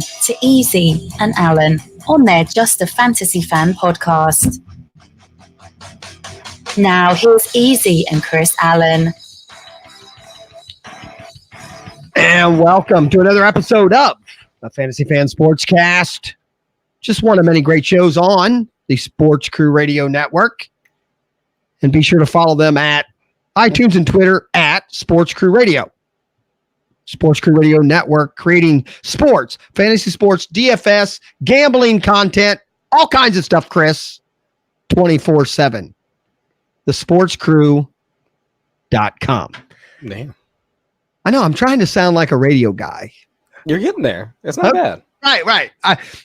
to Easy and Alan on their Just a Fantasy Fan podcast. Now here's Easy and Chris Allen. And welcome to another episode of the Fantasy Fan Sportscast. Just one of many great shows on the Sportscrew Radio Network. And be sure to follow them at iTunes and Twitter at Sportscrew Radio. Sportscrew Radio Network, creating sports, fantasy sports, DFS, gambling content, all kinds of stuff, Chris, 24/7. TheSportsCrew.com. Damn. I know, I'm trying to sound like a radio guy. You're getting there. It's not bad. Right.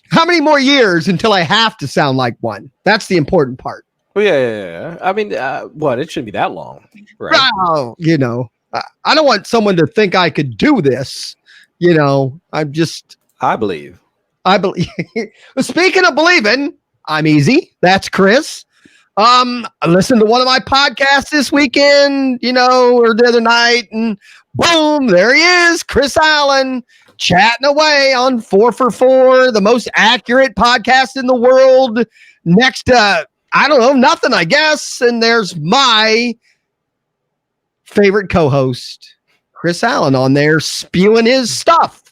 How many more years until I have to sound like one? That's the important part. Well, yeah. I mean, it shouldn't be that long, right? Wow, I don't want someone to think I could do this. I believe. Speaking of believing, I'm Easy. That's Chris. I listened to one of my podcasts this weekend, or the other night, and boom, there he is, Chris Allen, chatting away on 4 for 4, the most accurate podcast in the world. Next to, I don't know, nothing, I guess. And there's my favorite co-host, Chris Allen, on there spewing his stuff.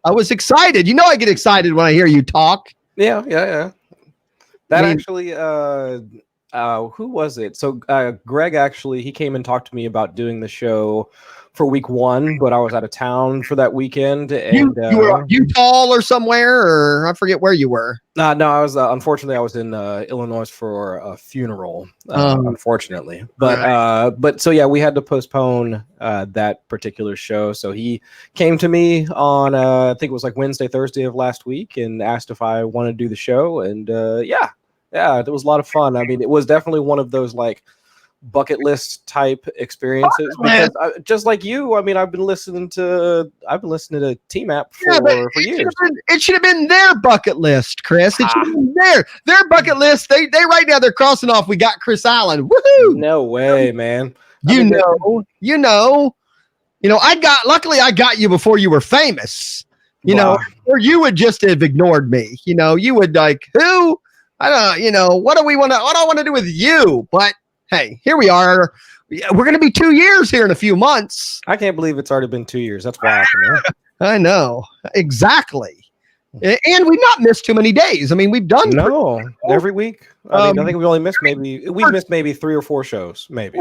I was excited. I get excited when I hear you talk. Yeah. Actually, who was it? So Greg actually, he came and talked to me about doing the show for week 1, but I was out of town for that weekend. And you were in Utah or somewhere, or I forget where you were. No, I was unfortunately I was in Illinois for a funeral. Unfortunately, but so yeah, we had to postpone that particular show. So he came to me on I think it was like Wednesday, Thursday of last week, and asked if I wanted to do the show. And yeah, it was a lot of fun. I mean, it was definitely one of those like bucket list type experiences because just like you, I mean, I've been listening to T-Map for years. It should have been their bucket list, Chris. It should have been their bucket list. They right now they're crossing off. We got Chris Allen. Woohoo! No way, man. Luckily I got you before you were famous. Or you would just have ignored me. You would like, who? I don't. What do I want to do with you? But hey, here we are. We're going to be 2 years here in a few months. I can't believe it's already been 2 years. That's wild, man. I know. Exactly. And we've not missed too many days. I mean, we've done every week. I think we only missed maybe 3 or 4 shows, maybe.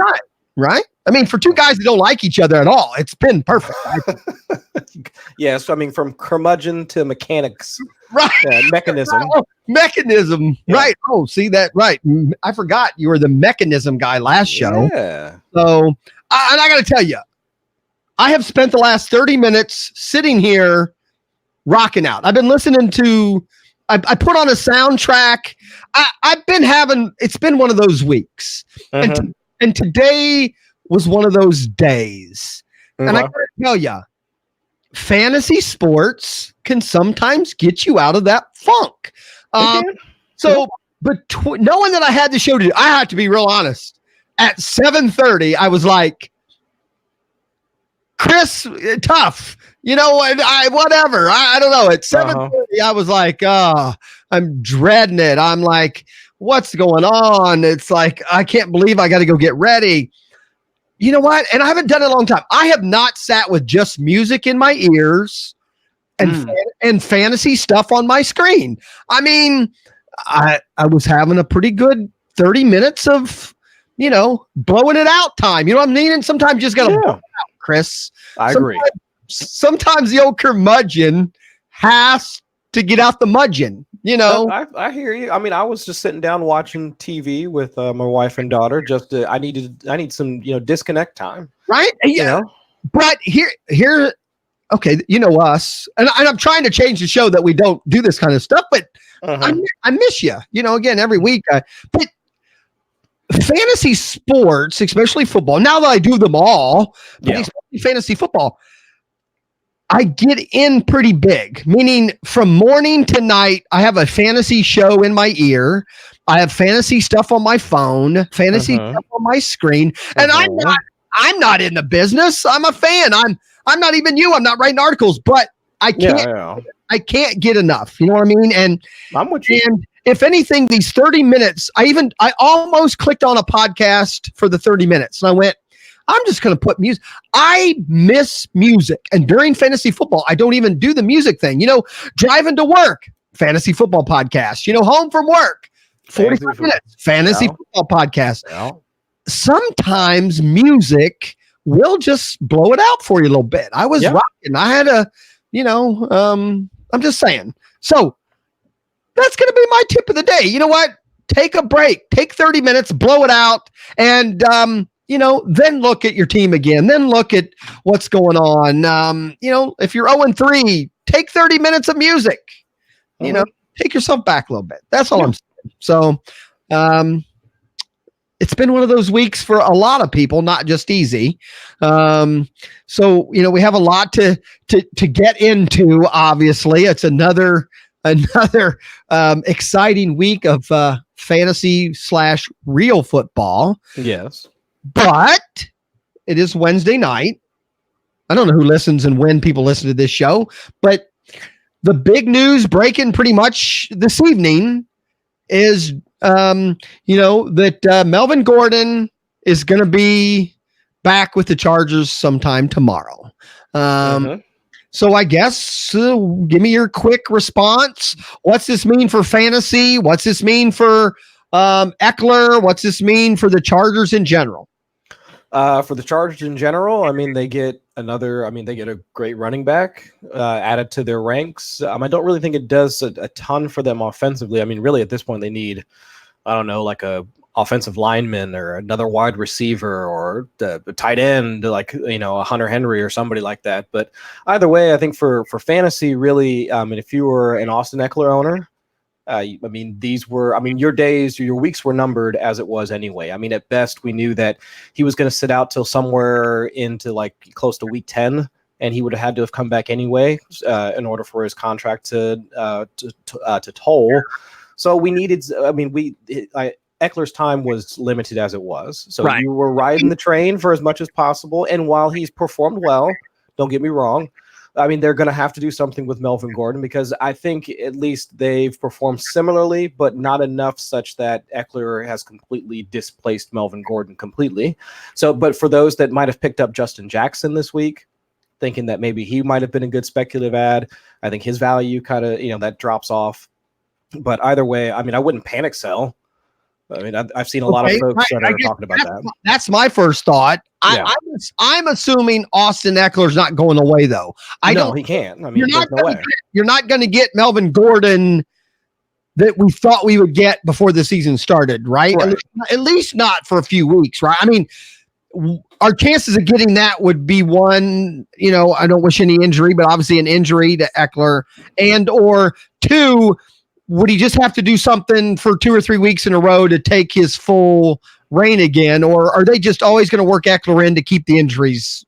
Right. I mean, for two guys that don't like each other at all, it's been perfect. Yes, I mean, from curmudgeon to mechanics. Right. Mechanism. Mechanism. Yeah. Right. Oh, see that? Right. I forgot you were the mechanism guy last show. Yeah. So, and I got to tell you, I have spent the last 30 minutes sitting here rocking out. I've been listening to, I put on a soundtrack. It's been one of those weeks. Mm-hmm. And today was one of those days. Mm-hmm. And I got to tell you, fantasy sports can sometimes get you out of that funk. So, but knowing that I had the show to do, I have to be real honest. At 7:30, I was like, Chris, tough. Whatever. I don't know. At 7:30, I was like, I'm dreading it. I'm like, what's going on? It's like, I can't believe I got to go get ready. You know what? And I haven't done it in a long time. I have not sat with just music in my ears and fantasy stuff on my screen. I mean, I was having a pretty good 30 minutes of, blowing it out time. You know what I mean? And sometimes you just got to blow it out, Chris. I agree. Sometimes the old curmudgeon has to get out the mudgeon. I hear you. I mean, I was just sitting down watching TV with my wife and daughter. I need some, disconnect time. Right. Yeah. But here, okay. Us, and I'm trying to change the show that we don't do this kind of stuff, but I miss you, again, every week. But fantasy sports, especially football, now that I do them all, but especially fantasy football, I get in pretty big, meaning from morning to night, I have a fantasy show in my ear. I have fantasy stuff on my phone, fantasy stuff on my screen. And I'm not in the business. I'm a fan. I'm not even you. I'm not writing articles, but I can't. I can't get enough. You know what I mean? And I'm with you. And if anything, these 30 minutes, I almost clicked on a podcast for the 30 minutes and I went, I'm just going to put music. I miss music. And during fantasy football, I don't even do the music thing. Driving to work, fantasy football podcast. Home from work, 45 minutes, fantasy football podcast. Yeah. Sometimes music will just blow it out for you a little bit. I was rocking. I had I'm just saying. So that's going to be my tip of the day. You know what? Take a break. Take 30 minutes, blow it out, and then look at your team again. Then look at what's going on. If you're 0-3, take 30 minutes of music. Take yourself back a little bit. That's all I'm saying. So, it's been one of those weeks for a lot of people, not just easy. So we have a lot to get into. Obviously, it's another exciting week of fantasy / real football. Yes. But it is Wednesday night. I don't know who listens and when people listen to this show, but the big news breaking pretty much this evening is, that Melvin Gordon is going to be back with the Chargers sometime tomorrow. So I guess give me your quick response. What's this mean for fantasy? What's this mean for Eckler? What's this mean for the Chargers in general? For the Chargers in general, they get a great running back added to their ranks. I don't really think it does a ton for them offensively. Really at this point they need, like a offensive lineman or another wide receiver or a tight end, like, a Hunter Henry or somebody like that. But either way, I think for fantasy, really, if you were an Austin Eckler owner, your weeks were numbered as it was anyway. At best, we knew that he was going to sit out till somewhere into like close to week 10, and he would have had to have come back anyway in order for his contract to toll. So we needed. Eckler's time was limited as it was. So you were riding the train for as much as possible. And while he's performed well, don't get me wrong, they're going to have to do something with Melvin Gordon, because I think at least they've performed similarly, but not enough such that Eckler has completely displaced Melvin Gordon completely. So, but for those that might have picked up Justin Jackson this week, thinking that maybe he might have been a good speculative ad, I think his value kind of, that drops off. But either way, I wouldn't panic sell. I've seen a lot of folks that are talking about that. That's my first thought. Yeah. I'm assuming Austin Eckler's not going away, though. He can't. You're not going to get Melvin Gordon that we thought we would get before the season started, right? At least not for a few weeks, right? Our chances of getting that would be one, I don't wish any injury, but obviously an injury to Eckler, and or two, would he just have to do something for 2 or 3 weeks in a row to take his full reign again? Or are they just always going to work Eckler in to keep the injuries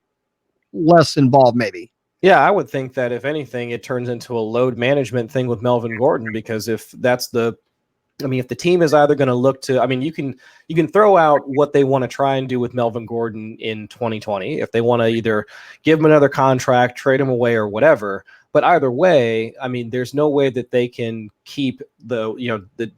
less involved, maybe? Yeah, I would think that if anything, it turns into a load management thing with Melvin Gordon, because if that's if the team is either going to look to, you can throw out what they want to try and do with Melvin Gordon in 2020. If they want to either give him another contract, trade him away, or whatever. But either way, there's no way that they can keep the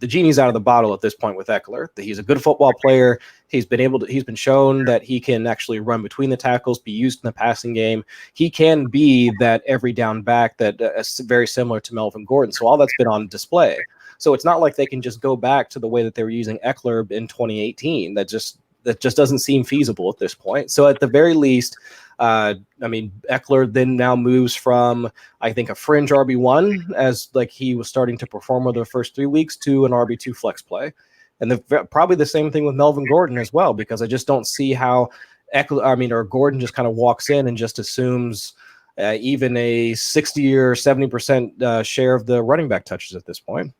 genie's out of the bottle at this point with Eckler. He's a good football player. He's been shown that he can actually run between the tackles, be used in the passing game. He can be that every down back that is very similar to Melvin Gordon. So all that's been on display. So it's not like they can just go back to the way that they were using Eckler in 2018. That just doesn't seem feasible at this point. So at the very least, Eckler then now moves from, I think, a fringe RB1 as like he was starting to perform over the first 3 weeks to an RB2 flex play. And probably the same thing with Melvin Gordon as well, because I just don't see how Gordon just kind of walks in and just assumes even a 60 or 70% share of the running back touches at this point.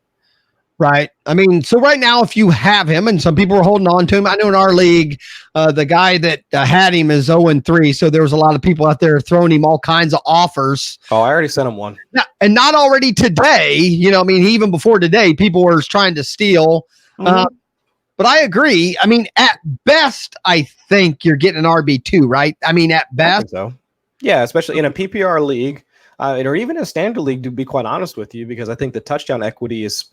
Right. So right now, if you have him, and some people are holding on to him, I know in our league, the guy that had him is 0-3. So there was a lot of people out there throwing him all kinds of offers. Oh, I already sent him one. Yeah, and not already today. Even before today, people were trying to steal. Mm-hmm. But I agree. At best, I think you're getting an RB2, right? At best. I think so. Yeah, especially in a PPR league. or even in a standard league, to be quite honest with you, because I think the touchdown equity is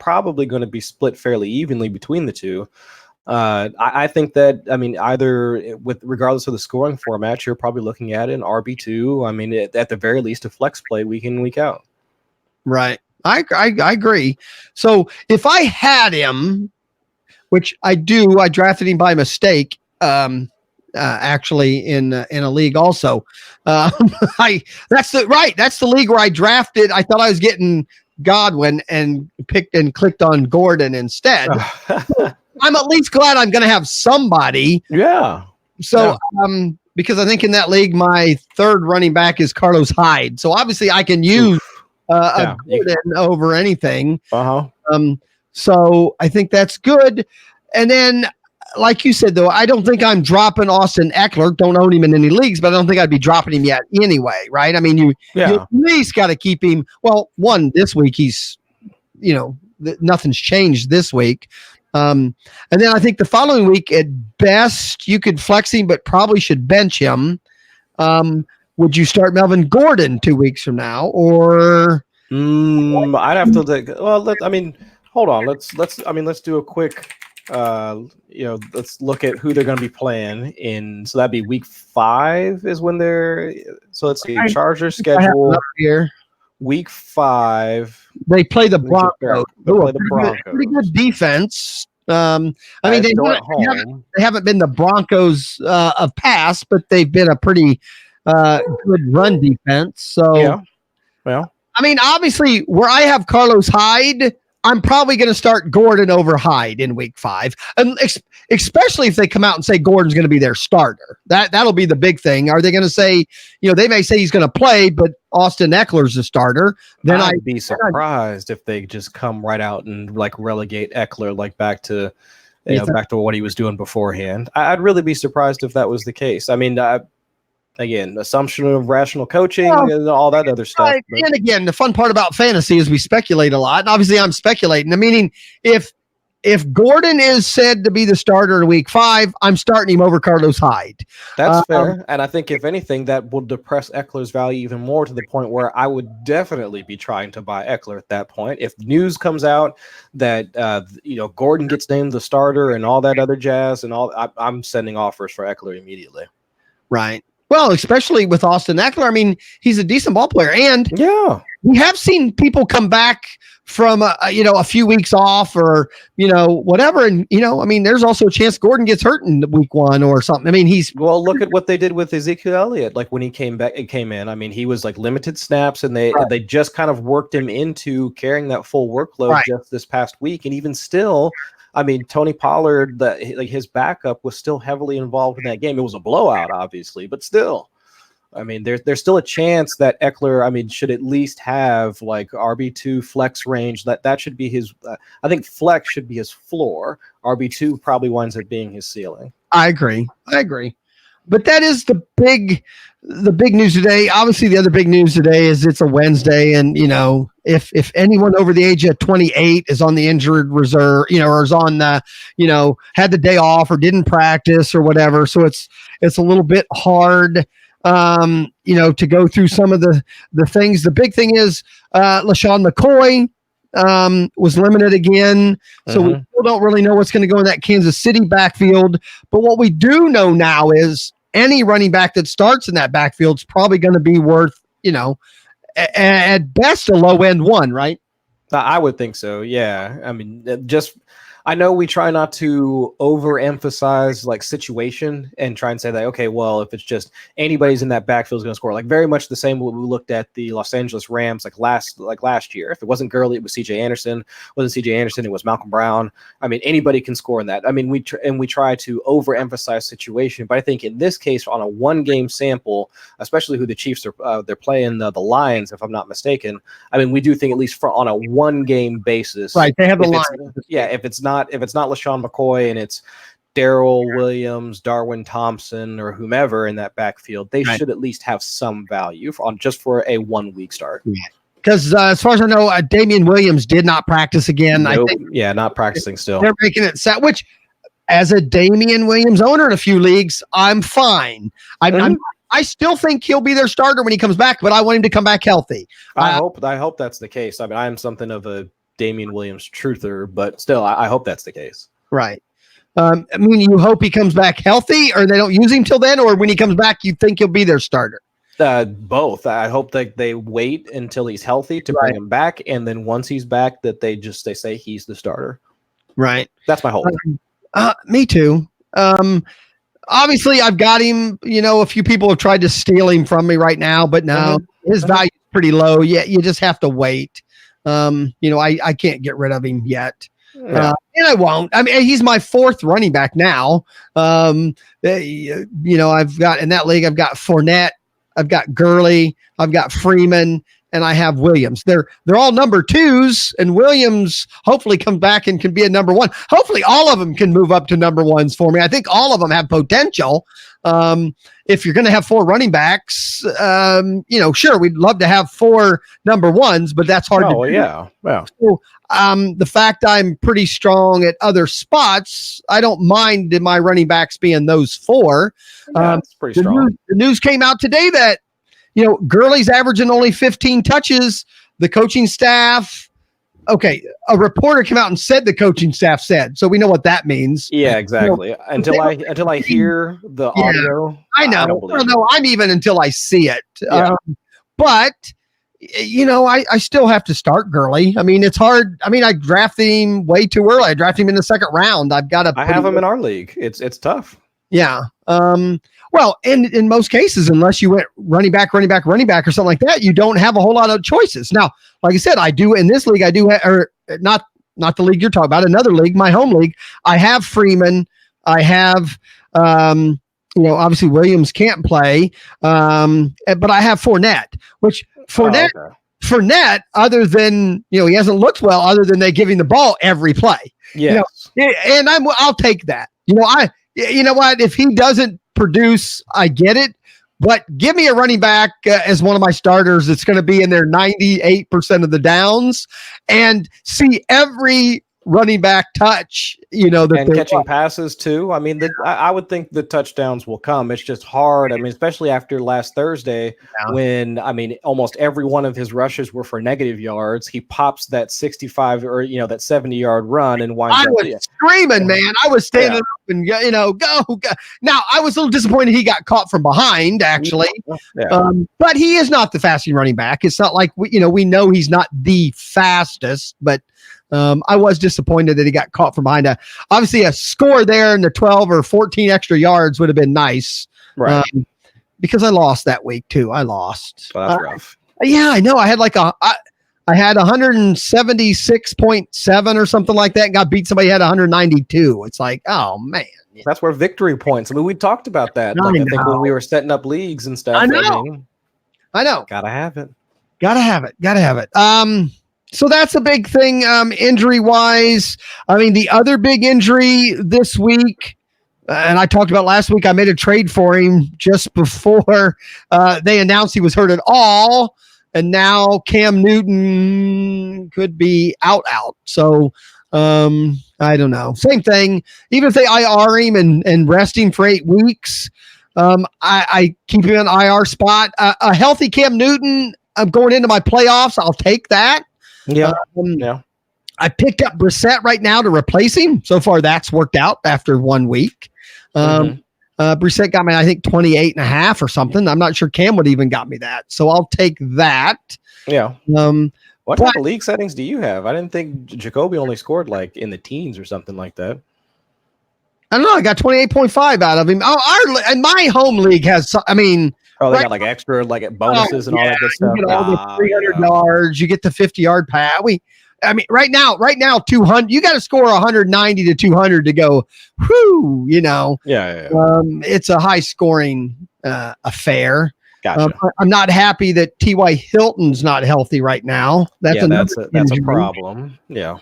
probably going to be split fairly evenly between the two. I think that, I mean, either regardless of the scoring format, you're probably looking at an RB2. I mean, at the very least, a flex play week in, week out. Right. I agree. So if I had him, which I do, I drafted him by mistake. Actually in a league also. That's the league where I drafted. I thought I was getting Godwin and clicked on Gordon instead. I'm at least glad I'm going to have somebody. Yeah. So, because I think in that league, my third running back is Carlos Hyde. So obviously I can use a Gordon over anything. So I think that's good. And then, like you said, though, I don't think I'm dropping Austin Eckler. Don't own him in any leagues, but I don't think I'd be dropping him yet anyway, right? I mean, you at least got to keep him. Well, this week he's, nothing's changed this week. And then I think the following week, at best, you could flex him, but probably should bench him. Would you start Melvin Gordon 2 weeks from now, or? I'd have to take. Well, hold on. Let's do a quick. Let's look at who they're going to be playing in. So that'd be week 5 is when they're. So let's see. Chargers schedule here. Week 5. They play the Broncos. Pretty good defense. They haven't been the Broncos of past, but they've been a pretty good run defense. So obviously, where I have Carlos Hyde, I'm probably going to start Gordon over Hyde in week 5, and especially if they come out and say Gordon's going to be their starter. That'll be the big thing. Are they going to say, they may say he's going to play, but Austin Eckler's the starter? Then I'd be surprised if they just come right out and relegate Eckler back to back to what he was doing beforehand. I'd really be surprised if that was the case. I mean, again, assumption of rational coaching and all that other stuff. Right. And again, the fun part about fantasy is we speculate a lot. And obviously, I'm speculating. Meaning, if Gordon is said to be the starter in week 5, I'm starting him over Carlos Hyde. That's fair. And I think, if anything, that will depress Eckler's value even more, to the point where I would definitely be trying to buy Eckler at that point. If news comes out that Gordon gets named the starter and all that other jazz and all, I'm sending offers for Eckler immediately. Right. Well, especially with Austin Eckler. I mean, he's a decent ball player. And we have seen people come back from, a few weeks off or, whatever. And, there's also a chance Gordon gets hurt in week 1 or something. I mean, look at what they did with Ezekiel Elliott. When he came in, I mean, he was limited snaps, and they just kind of worked him into carrying that full workload just this past week. And even still, I mean, Tony Pollard, his backup, was still heavily involved in that game. It was a blowout, obviously, but still. I mean, there's still a chance that Eckler, should at least have RB2 flex range. That should be his. I think flex should be his floor. RB2 probably winds up being his ceiling. I agree. But that is the big news today. Obviously, the other big news today is it's a Wednesday, and if anyone over the age of 28 is on the injured reserve, or is on the, had the day off or didn't practice or whatever, so it's a little bit hard, to go through some of the things. The big thing is LaShawn McCoy was limited again, so we still don't really know what's going to go in that Kansas City backfield. But what we do know now is any running back that starts in that backfield is probably going to be worth, at best a low end one, right? I would think so. Yeah. I mean, I know we try not to overemphasize situation and try and say that, okay, well, if it's just anybody's in that backfield is going to score, very much the same way we looked at the Los Angeles Rams last year. If it wasn't Gurley, it was CJ Anderson. Wasn't CJ Anderson, it was Malcolm Brown. I mean, anybody can score in that. I mean, we try to overemphasize situation, but I think in this case, on a 1-game sample, especially who the Chiefs are, they're playing the Lions, if I'm not mistaken. I mean, we do think, at least on a 1-game basis, right? They have the Lions. If it's not LaShawn McCoy and it's Darrell Williams, Darwin Thompson, or whomever in that backfield, they should at least have some value just for a 1-week start. Because as far as I know, Damian Williams did not practice again. Nope. I think not practicing still. They're making it set, which as a Damian Williams owner in a few leagues, I'm fine. I'm I still think he'll be their starter when he comes back, but I want him to come back healthy. I hope that's the case. I mean, I am something of a Damian Williams truther, but still, I hope that's the case. Right. I mean, you hope he comes back healthy, or they don't use him till then, or when he comes back, you think he'll be their starter? Both. I hope that they wait until he's healthy to bring him back, and then once he's back, that they say he's the starter. Right. That's my hope. Me too. Obviously, I've got him. A few people have tried to steal him from me right now, but no, his value is pretty low. Yeah, you just have to wait. I can't get rid of him yet. Yeah. And I won't. I mean, he's my fourth running back now. I've got in that league, I've got Fournette, I've got Gurley, I've got Freeman, and I have Williams. They're all number twos, and Williams hopefully comes back and can be a number one. Hopefully all of them can move up to number ones for me. I think all of them have potential. If you're going to have four running backs, sure, we'd love to have four number ones, but that's hard to do. Yeah. So, the fact I'm pretty strong at other spots, I don't mind my running backs being those four. That's pretty strong. The news came out today that, Gurley's averaging only 15 touches. The coaching staff, a reporter came out and said the coaching staff said, so we know what that means. Yeah, exactly. Until I hear the audio, I know. I'm even until I see it. Yeah. But I still have to start Gurley. I mean, it's hard. I mean, I drafted him way too early. I drafted him in the second round. I have him in our league. It's tough. Yeah. Well, in most cases, unless you went running back or something like that, you don't have a whole lot of choices. Now, like I said, I do in this league. I do or not the league you're talking about. Another league, my home league. I have Freeman. I have obviously Williams can't play, but I have Fournette, which Fournette, other than he hasn't looked well, other than they give him the ball every play. Yes. And I'll take that. If he doesn't produce, I get it. But give me a running back as one of my starters that's going to be in there 98% of the downs and see every running back touch, and catching passes too. I mean, I would think the touchdowns will come. It's just hard. I mean, especially after last Thursday when, almost every one of his rushes were for negative yards. He pops that 65 or, that 70-yard run and winds up. I was screaming, man. I was standing up and, go. Now, I was a little disappointed he got caught from behind, actually. Yeah. But he is not the fastest running back. It's not like, we know he's not the fastest, but I was disappointed that he got caught from behind. Obviously, a score there in the 12 or 14 extra yards would have been nice. Right. Because I lost that week, too. I lost. Well, that's rough. Yeah, I know. I had I had 176.7 or something like that and got beat. Somebody had 192. It's like, oh, man. That's where victory points. I mean, we talked about that. I think when we were setting up leagues and stuff. I know. Gotta have it. Gotta have it. So that's a big thing, injury-wise. I mean, the other big injury this week, and I talked about last week, I made a trade for him just before they announced he was hurt at all, and now Cam Newton could be out. So I don't know. Same thing. Even if they IR him and rest him for 8 weeks, I keep him in an IR spot. A healthy Cam Newton, I'm going into my playoffs. I'll take that. Yeah. I picked up Brissett right now to replace him. So far, that's worked out after 1 week. Brissett got me, I think, 28.5 or something. I'm not sure Cam would even got me that. So I'll take that. Yeah. What type of league settings do you have? I didn't think Jacoby only scored like in the teens or something like that. I don't know. I got 28.5 out of him. And my home league has, they got like extra like bonuses and all that good stuff. You get all the 300 yards. You get the 50-yard pass. Right now, 200. You got to score 190 to 200 to go. Whoo, Yeah. It's a high scoring affair. Gotcha. I'm not happy that T.Y. Hilton's not healthy right now. That's a problem. Yeah.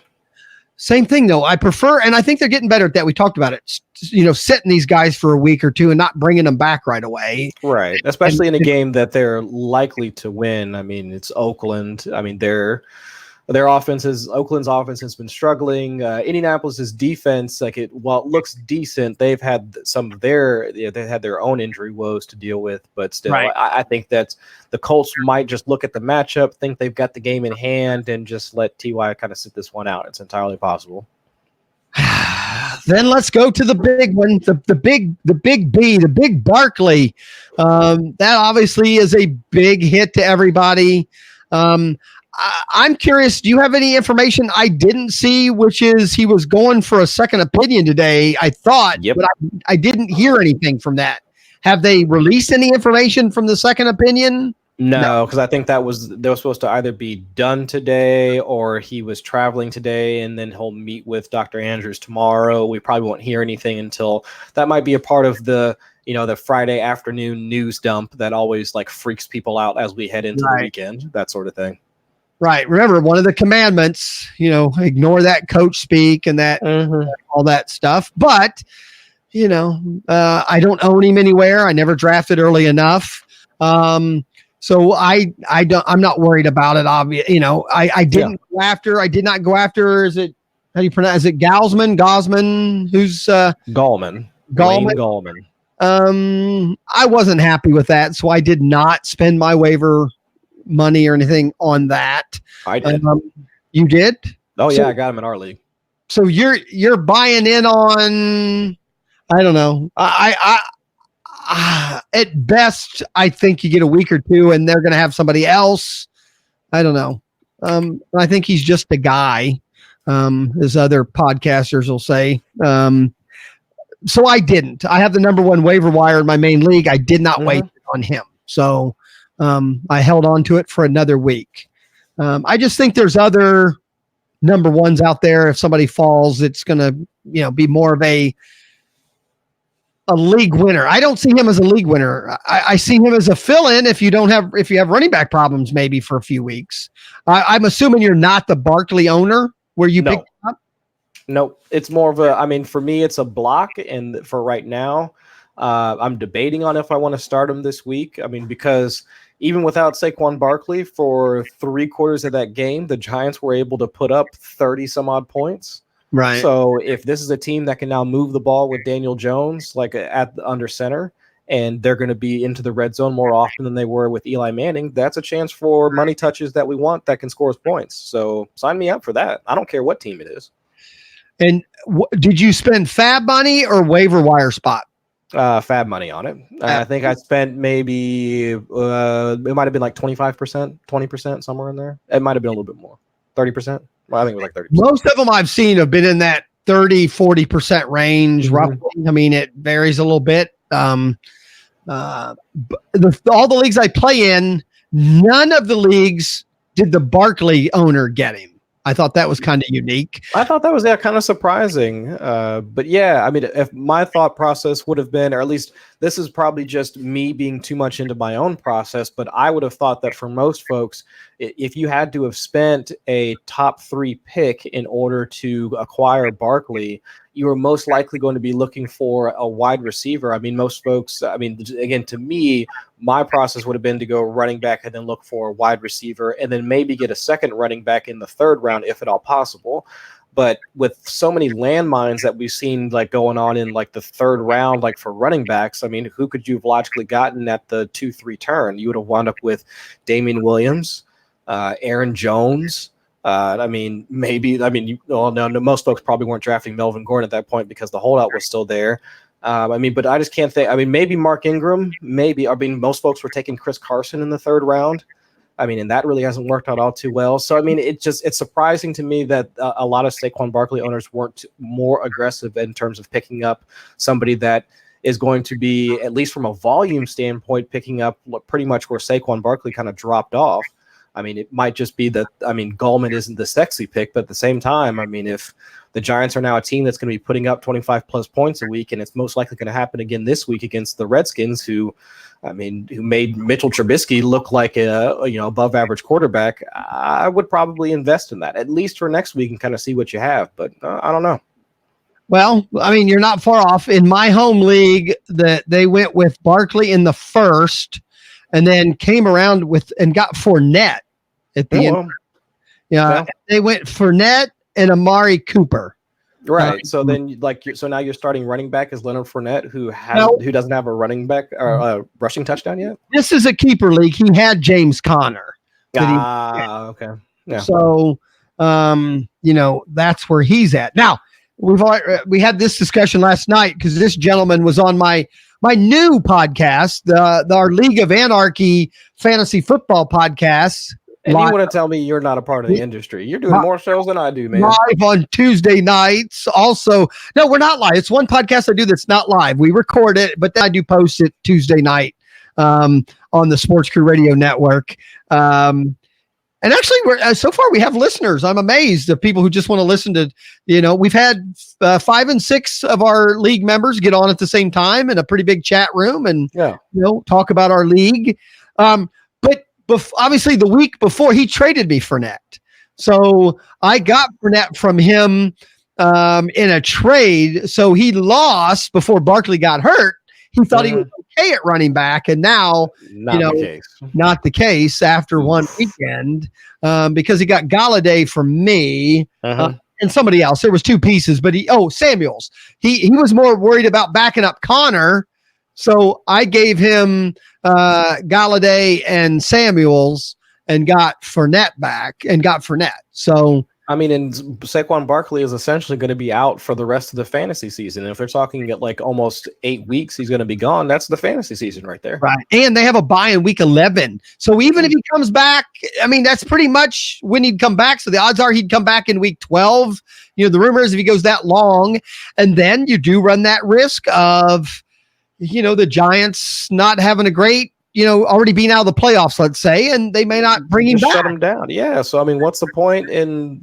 Same thing, though. I prefer, and I think they're getting better at that. We talked about it, sitting these guys for a week or two and not bringing them back right away. Right. Especially in a game that they're likely to win. I mean, it's Oakland. I mean, they're their Oakland's offense has been struggling. Indianapolis's defense, while it looks decent, they've had they had their own injury woes to deal with. But still, Right. I think that the Colts might just look at the matchup, think they've got the game in hand, and just let Ty kind of sit this one out. It's entirely possible. Then let's go to the big one, the big B, the big Barkley. That obviously is a big hit to everybody. I'm curious, do you have any information I didn't see, which is he was going for a second opinion today, I thought, Yep. but I didn't hear anything from that. Have they released any information from the second opinion? No, because I think they were supposed to either be done today or he was traveling today, and then he'll meet with Dr. Andrews tomorrow. We probably won't hear anything until that might be a part of the Friday afternoon news dump that always freaks people out as we head into the weekend, that sort of thing. Right. Remember, one of the commandments, ignore that coach speak and that all that stuff. But, I don't own him anywhere. I never drafted early enough. So I'm not worried about it. I did not go after, is it, how do you pronounce it? Gosman, who's Gallman. Gallman. I wasn't happy with that. So I did not spend my waiver money or anything on that. I did. You did? Oh yeah, I got him in our league. So you're buying in on, I don't know. I at best, I think you get a week or two and they're going to have somebody else. I don't know. I think he's just a guy, as other podcasters will say. So I didn't. I have the number one waiver wire in my main league. I did not wait on him. So I held on to it for another week. I just think there's other number ones out there. If somebody falls, it's going to be more of a league winner. I don't see him as a league winner. I see him as a fill-in if you have running back problems maybe for a few weeks. I'm assuming you're not the Barkley owner where you picked up. No, it's more of for me, it's a block. And for right now, I'm debating on if I want to start him this week. Because even without Saquon Barkley for 3/4 of that game, the Giants were able to put up 30 some odd points. Right. So if this is a team that can now move the ball with Daniel Jones, under center, and they're going to be into the red zone more often than they were with Eli Manning, that's a chance for money touches that we want that can score us points. So sign me up for that. I don't care what team it is. And did you spend fab money or waiver wire spot? Fab money on it. I think I spent maybe it might have been 25%, 20%, somewhere in there. It might have been a little bit more, 30%. Well, I think it was 30%. Most of them I've seen have been in that 30-40% range. Roughly. It varies a little bit. All the leagues I play in, none of the leagues did the Barkley owner get him. I thought that was kind of unique. I thought that was kind of surprising. But yeah, if my thought process would have been, or at least this is probably just me being too much into my own process, but I would have thought that for most folks, if you had to have spent a top 3 pick in order to acquire Barkley, you were most likely going to be looking for a wide receiver. Most folks, again, to me, my process would have been to go running back and then look for a wide receiver and then maybe get a second running back in the 3rd round, if at all possible. But with so many landmines that we've seen going on in the 3rd round, for running backs, who could you have logically gotten at the 2-3 turn? You would have wound up with Damian Williams, Aaron Jones. Most folks probably weren't drafting Melvin Gordon at that point because the holdout was still there. But I just can't think. Maybe Mark Ingram. Maybe. Most folks were taking Chris Carson in the 3rd round. And that really hasn't worked out all too well. So, it's surprising to me that a lot of Saquon Barkley owners weren't more aggressive in terms of picking up somebody that is going to be, at least from a volume standpoint, picking up pretty much where Saquon Barkley kind of dropped off. It might just be that, Gallman isn't the sexy pick, but at the same time, if the Giants are now a team that's going to be putting up 25 plus points a week, and it's most likely going to happen again this week against the Redskins, who made Mitchell Trubisky look like a above average quarterback, I would probably invest in that, at least for next week, and kind of see what you have. But I don't know. Well, you're not far off. In my home league, they went with Barkley in the 1st, and then came around and got Fournette at the end. Yeah, they went Fournette and Amari Cooper. Right. So then, so now you're starting running back is Leonard Fournette, who doesn't have a running back or a rushing touchdown yet. This is a keeper league. He had James Conner. Okay. Yeah. So, that's where he's at. Now, we had this discussion last night because this gentleman was on my new podcast, our League of Anarchy Fantasy Football podcast. And you want to tell me you're not a part of the industry? You're doing more shows than I do, man. Live on Tuesday nights. Also, no, we're not live. It's one podcast I do that's not live. We record it, but then I do post it Tuesday night on the Sportscrew Radio Network. And actually, so far we have listeners. I'm amazed of people who just want to listen to. We've had 5 and 6 of our league members get on at the same time in a pretty big chat room and talk about our league. Obviously, the week before, he traded me Fournette. So I got Fournette from him in a trade. So he lost before Barkley got hurt. He thought he was okay at running back. And now, not the case after one weekend because he got Galladay from me and somebody else. There was 2 pieces, but Samuels. He was more worried about backing up Connor. So I gave him Galladay and Samuels and got Fournette back and got Fournette. So, and Saquon Barkley is essentially going to be out for the rest of the fantasy season. And if they're talking at like almost 8 weeks, he's going to be gone. That's the fantasy season right there. Right. And they have a bye in week 11. So even if he comes back, that's pretty much when he'd come back. So the odds are he'd come back in week 12. The rumor is if he goes that long, and then you do run that risk of, the Giants not having a great, already being out of the playoffs, let's say, and they may not bring him back. Shut him down. Yeah. So, what's the point in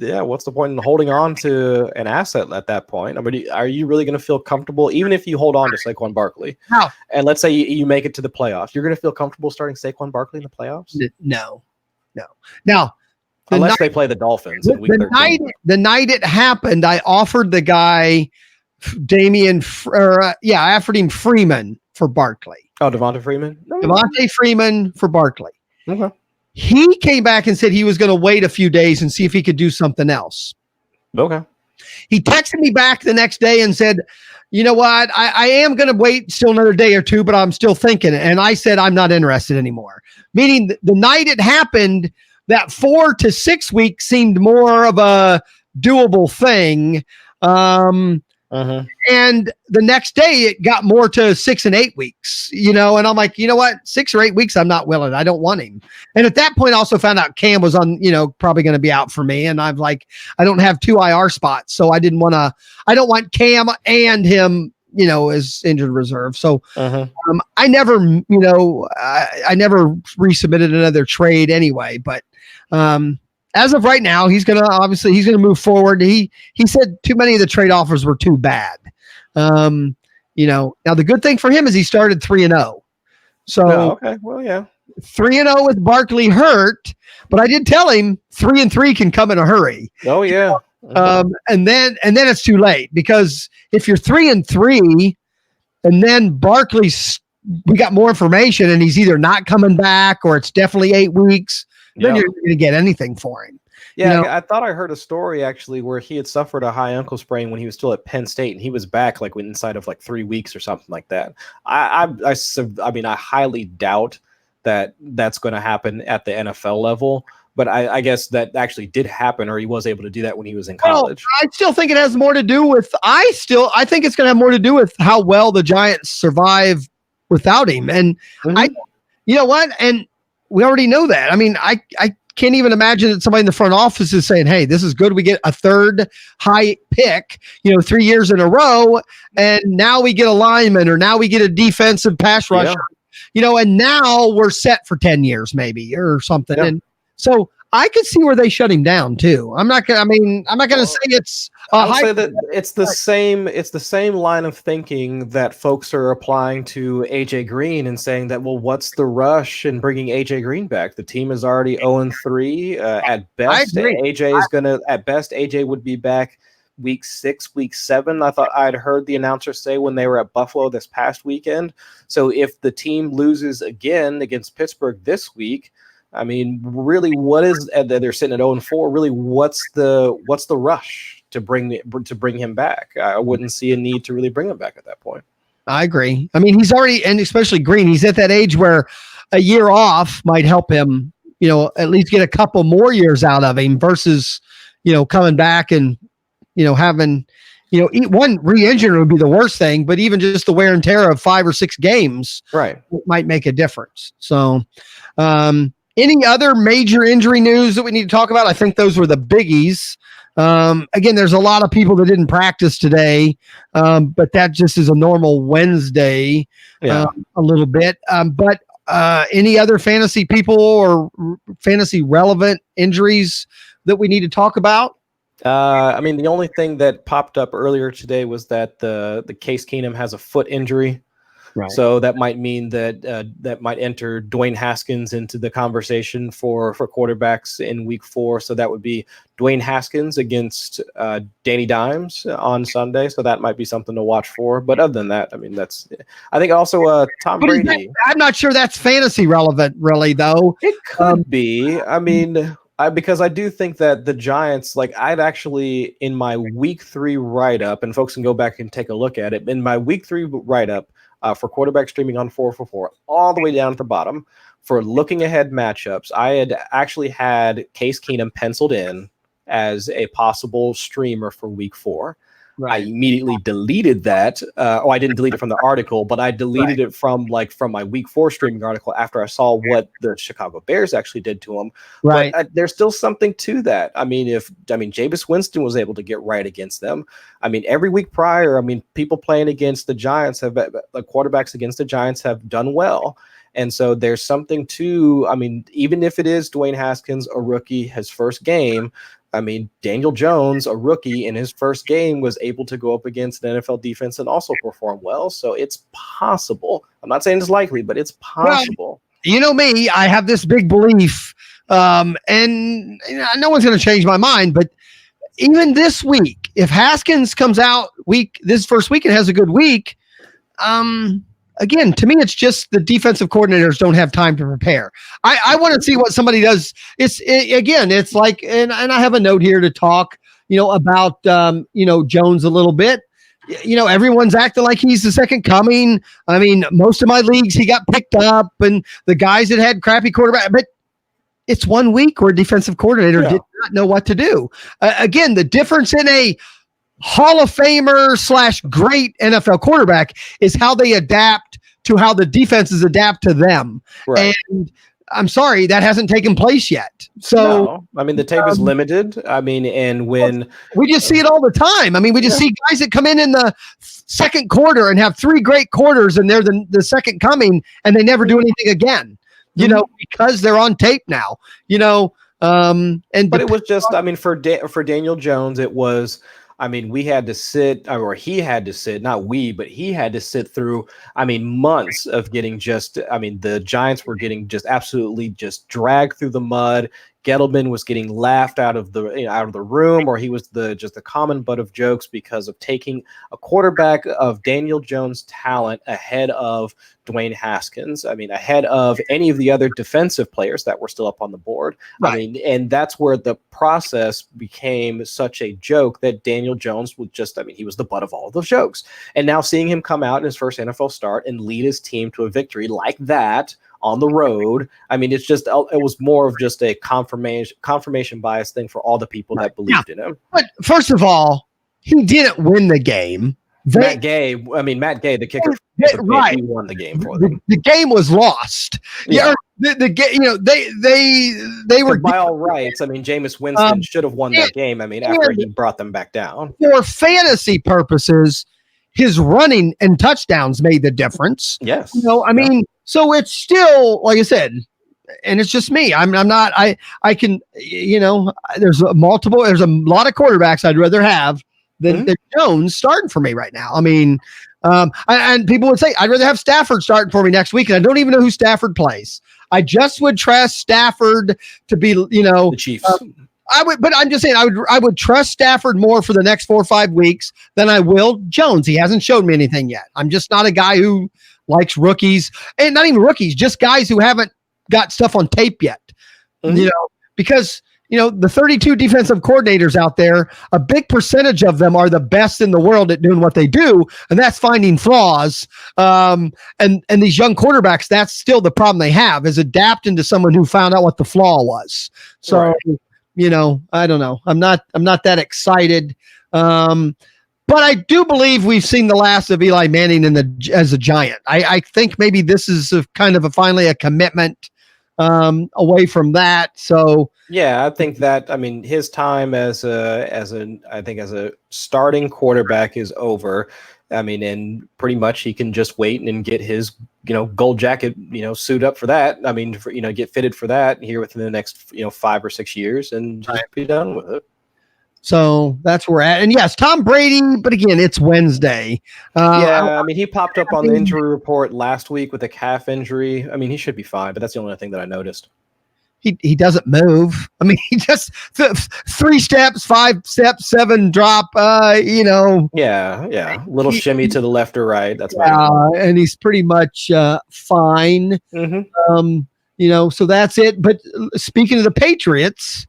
holding on to an asset at that point? Are you really going to feel comfortable, even if you hold on to Saquon Barkley? No. And let's say you make it to the playoffs, you're going to feel comfortable starting Saquon Barkley in the playoffs? No. Now, unless they play the Dolphins in week 13. The night it happened, I offered the guy I offered him Freeman for Barkley. Oh, Devonta Freeman? Devonta Freeman for Barkley. Okay. He came back and said he was going to wait a few days and see if he could do something else. Okay. He texted me back the next day and said, you know what? I am going to wait still another day or two, but I'm still thinking. And I said, I'm not interested anymore. Meaning the night it happened, that 4 to 6 weeks seemed more of a doable thing. And the next day it got more to 6 and 8 weeks, and I'm like, you know what, 6 or 8 weeks, I'm not willing. I don't want him. And at that point I also found out Cam was on, probably going to be out for me. And I'm like, I don't have 2 IR spots. So I don't want Cam and him, as injured reserve. So I never, I never resubmitted another trade anyway, but, as of right now, he's going to move forward. He said too many of the trade offers were too bad. Now the good thing for him is he started 3-0. So, okay. Well, yeah. 3-0 with Barkley hurt, but I did tell him 3-3 can come in a hurry. Oh yeah. And then it's too late because if you're 3-3 and then Barkley's, we got more information and he's either not coming back or it's definitely 8 weeks. Then you're going to get anything for him. Yeah, I thought I heard a story actually where he had suffered a high ankle sprain when he was still at Penn State, and he was back inside of 3 weeks or something like that. I highly doubt that that's going to happen at the NFL level, but I guess that actually did happen, or he was able to do that when he was in college. I still think it has more to do with. I think it's going to have more to do with how well the Giants survive without him, and you know what, and. We already know that. I can't even imagine that somebody in the front office is saying, hey, this is good. We get a third high pick, 3 years in a row. And now we get a lineman or now we get a defensive pass rusher, and now we're set for 10 years maybe or something. Yeah. And so I could see where they shut him down too. I'm not going to say it's I'll say that it's the same line of thinking that folks are applying to AJ Green and saying that, well, what's the rush in bringing AJ Green back? The team is already 0-3 at best. AJ would be back week 6, week 7. I thought I'd heard the announcer say when they were at Buffalo this past weekend. So if the team loses again against Pittsburgh this week, I mean, really, what is they're sitting at 0-4? Really, what's the rush to bring him back? I wouldn't see a need to really bring him back at that point. I agree. I mean, he's already, and especially Green, he's at that age where a year off might help him, at least get a couple more years out of him versus, coming back and, having, one re-injury would be the worst thing, but even just the wear and tear of 5 or 6 games might make a difference. So, any other major injury news that we need to talk about? I think those were the biggies. Again, there's a lot of people that didn't practice today, but that just is a normal Wednesday, a little bit. But any other fantasy people or fantasy relevant injuries that we need to talk about? I mean, the only thing that popped up earlier today was that the Case Keenum has a foot injury. Right. So that might mean that that might enter Dwayne Haskins into the conversation for quarterbacks in week 4. So that would be Dwayne Haskins against Danny Dimes on Sunday. So that might be something to watch for. But other than that, I mean, I think also Tom Brady. I'm not sure that's fantasy relevant, really, though. It could be. I mean, because I do think that the Giants, I'd actually, in my week 3 write-up, and folks can go back and take a look at it, in my week 3 write-up, for quarterback streaming on 444, all the way down at the bottom for looking ahead matchups, I had actually had Case Keenum penciled in as a possible streamer for week 4. Right. I immediately deleted that. I didn't delete it from the article, but I deleted it from my week 4 streaming article after I saw what the Chicago Bears actually did to him. Right. But there's still something to that. I mean, Jameis Winston was able to get right against them. I mean, every week prior, people playing against the Giants quarterbacks against the Giants have done well. And so there's something to, even if it is Dwayne Haskins, a rookie, his first game, Daniel Jones, a rookie, in his first game was able to go up against an NFL defense and also perform well. So it's possible. I'm not saying it's likely, but it's possible. Well, me, I have this big belief, and no one's going to change my mind, but even this week, if Haskins comes out this first week and has a good week, again, to me, it's just the defensive coordinators don't have time to prepare. I want to see what somebody does. It's like, and I have a note here to talk, about, Jones a little bit. Everyone's acting like he's the second coming. I mean, most of my leagues, he got picked up, and the guys that had crappy quarterback, but it's 1 week where defensive coordinator did not know what to do. Again, the difference in a Hall of Famer / great NFL quarterback is how they adapt to how the defenses adapt to them. Right. And I'm sorry, that hasn't taken place yet. So, the tape is limited. And when we just see it all the time. We just see guys that come in the second quarter and have 3 great quarters and they're the second coming and they never do anything again, because they're on tape now, but it was just, for Daniel Jones, it was, we had to sit, or he had to sit, not we, but he had to sit through, months of getting the Giants were getting just absolutely just dragged through the mud. Gettleman was getting laughed out of the room, or he was just the common butt of jokes because of taking a quarterback of Daniel Jones' talent ahead of Dwayne Haskins. Ahead of any of the other defensive players that were still up on the board. Right. And that's where the process became such a joke that Daniel Jones was just, he was the butt of all of those jokes. And now seeing him come out in his first NFL start and lead his team to a victory like that on the road, it's just, it was more of just a confirmation bias thing for all the people that believed in him. But first of all, he didn't win the game. Matt Gay, the kicker, he won the game for them. The game was lost. Yeah, the game. They were by all rights. Jameis Winston should have won that game. After he brought them back down for fantasy purposes, his running and touchdowns made the difference. Yes, so it's still, like I said, and it's just me. I'm not. I can. There's a lot of quarterbacks I'd rather have than Jones starting for me right now. And people would say, I'd rather have Stafford starting for me next week. And I don't even know who Stafford plays. I just would trust Stafford to be, the Chiefs. I would, but I'm just saying, I would trust Stafford more for the next 4 or 5 weeks than I will Jones. He hasn't showed me anything yet. I'm just not a guy who likes rookies, and not even rookies, just guys who haven't got stuff on tape yet. Because the 32 defensive coordinators out there, a big percentage of them are the best in the world at doing what they do, and that's finding flaws. And these young quarterbacks, that's still the problem they have, is adapting to someone who found out what the flaw was. So, right. I don't know. I'm not that excited. But I do believe we've seen the last of Eli Manning as a Giant. I think maybe this is finally a commitment away from that. So yeah, I think that his time as a starting quarterback is over. And pretty much he can just wait and get his gold jacket suit up for that. Get fitted for that here within the next 5 or 6 years and just be done with it. So that's where we're at. And yes, Tom Brady, but again, it's Wednesday. He popped up on the injury report last week with a calf injury. He should be fine, but that's the only thing that I noticed. He doesn't move. He just 3 steps, 5 steps, 7 drop. Yeah. Little shimmy to the left or right. That's and he's pretty much fine. Mm-hmm. So that's it. But speaking of the Patriots,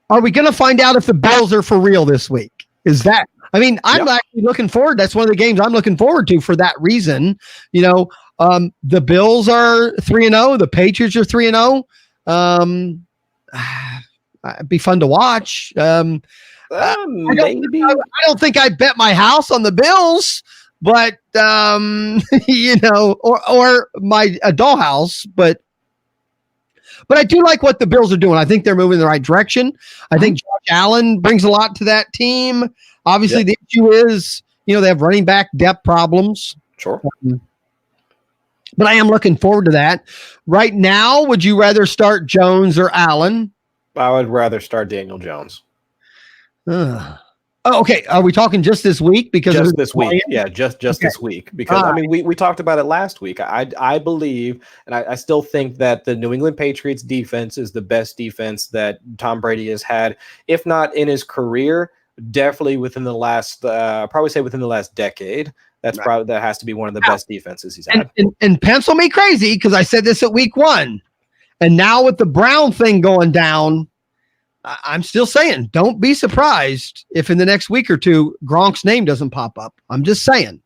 are we going to find out if the Bills are for real this week? I'm actually looking forward. That's one of the games I'm looking forward to for that reason. The Bills are 3-0. The Patriots are 3-0. It'd be fun to watch. Maybe. I don't think I bet my house on the Bills, but or my dollhouse, but I do like what the Bills are doing. I think they're moving in the right direction. I think Josh Allen brings a lot to that team. Obviously, the issue is, they have running back depth problems. Sure. But I am looking forward to that. Right now, would you rather start Jones or Allen? I would rather start Daniel Jones. Okay. Are we talking just this week? Because just this week. Yeah, just this week. Because we talked about it last week. I believe, and I still think that the New England Patriots defense is the best defense that Tom Brady has had, if not in his career, definitely within the last, probably say within the last decade. That has to be one of the best defenses he's had. And pencil me crazy, because I said this at week 1, and now with the Brown thing going down, I'm still saying, don't be surprised if in the next week or two, Gronk's name doesn't pop up. I'm just saying.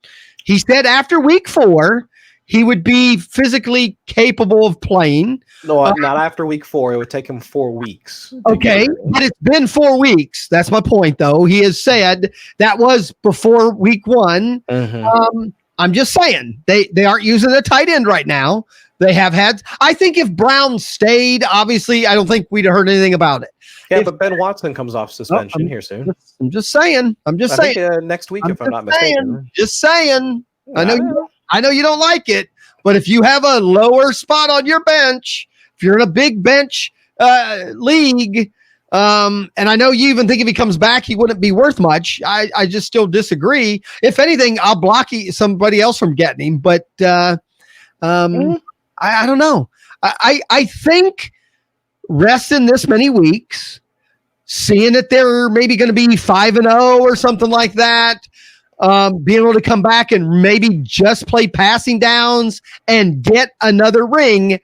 He said after week 4, he would be physically capable of playing. No, not after week 4. It would take him 4 weeks. Okay, but it's been 4 weeks. That's my point, though. He has said that was before week 1. Mm-hmm. I'm just saying they aren't using a tight end right now. They have had. I think if Brown stayed, obviously, I don't think we'd have heard anything about it. Yeah, but Ben Watson comes off suspension here soon. I'm just saying. Next week, if I'm not mistaken. Just saying. I know you don't like it, but if you have a lower spot on your bench, if you're in a big bench league, and I know you even think if he comes back, he wouldn't be worth much. I just still disagree. If anything, I'll block somebody else from getting him, but I don't know. I think resting this many weeks, seeing that they're maybe going to be 5-0 or something like that, being able to come back and maybe just play passing downs and get another ring.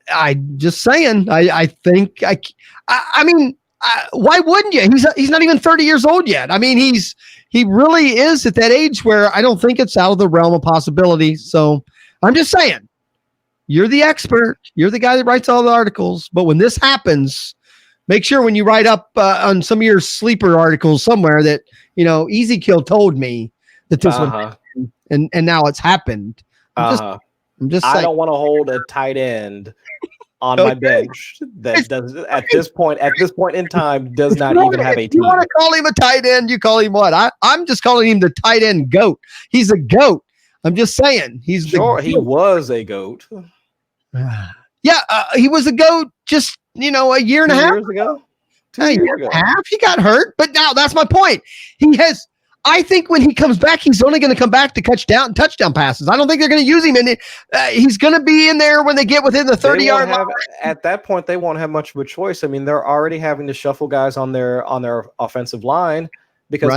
I just saying, I think why wouldn't you? He's not even 30 years old yet. He really is at that age where I don't think it's out of the realm of possibility. So I'm just saying, you're the expert. You're the guy that writes all the articles. But when this happens, make sure when you write up on some of your sleeper articles somewhere that, Easy Kill told me that this would happen, and now it's happened. I'm just saying. I don't want to hold a tight end on my bench that does at this point in time does not even have a team. You want to call him a tight end? You call him what? I'm just calling him the tight end goat. He's a goat. I'm just saying he was a goat. Yeah, he was a goat just a year and a half ago. 2 years ago. He got hurt, but now that's my point. I think when he comes back, he's only going to come back to touchdown passes. I don't think they're going to use him, and he's going to be in there when they get within the 30-yard line. At that point, they won't have much of a choice. They're already having to shuffle guys on their offensive line because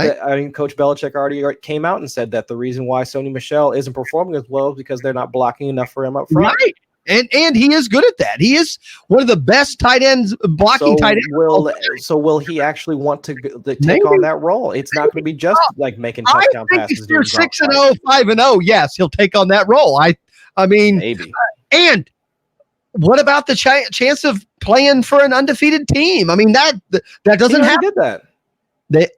Coach Belichick already came out and said that the reason why Sony Michel isn't performing as well is because they're not blocking enough for him up front. And he is good at that. He is one of the best tight ends, blocking tight ends. Will he actually want to take Maybe. on that role? It's not going to be just like making touchdown passes. If you're 6-0, 5-0, yes, he'll take on that role. I mean, maybe. And what about the chance of playing for an undefeated team? I mean, that doesn't happen. Did that?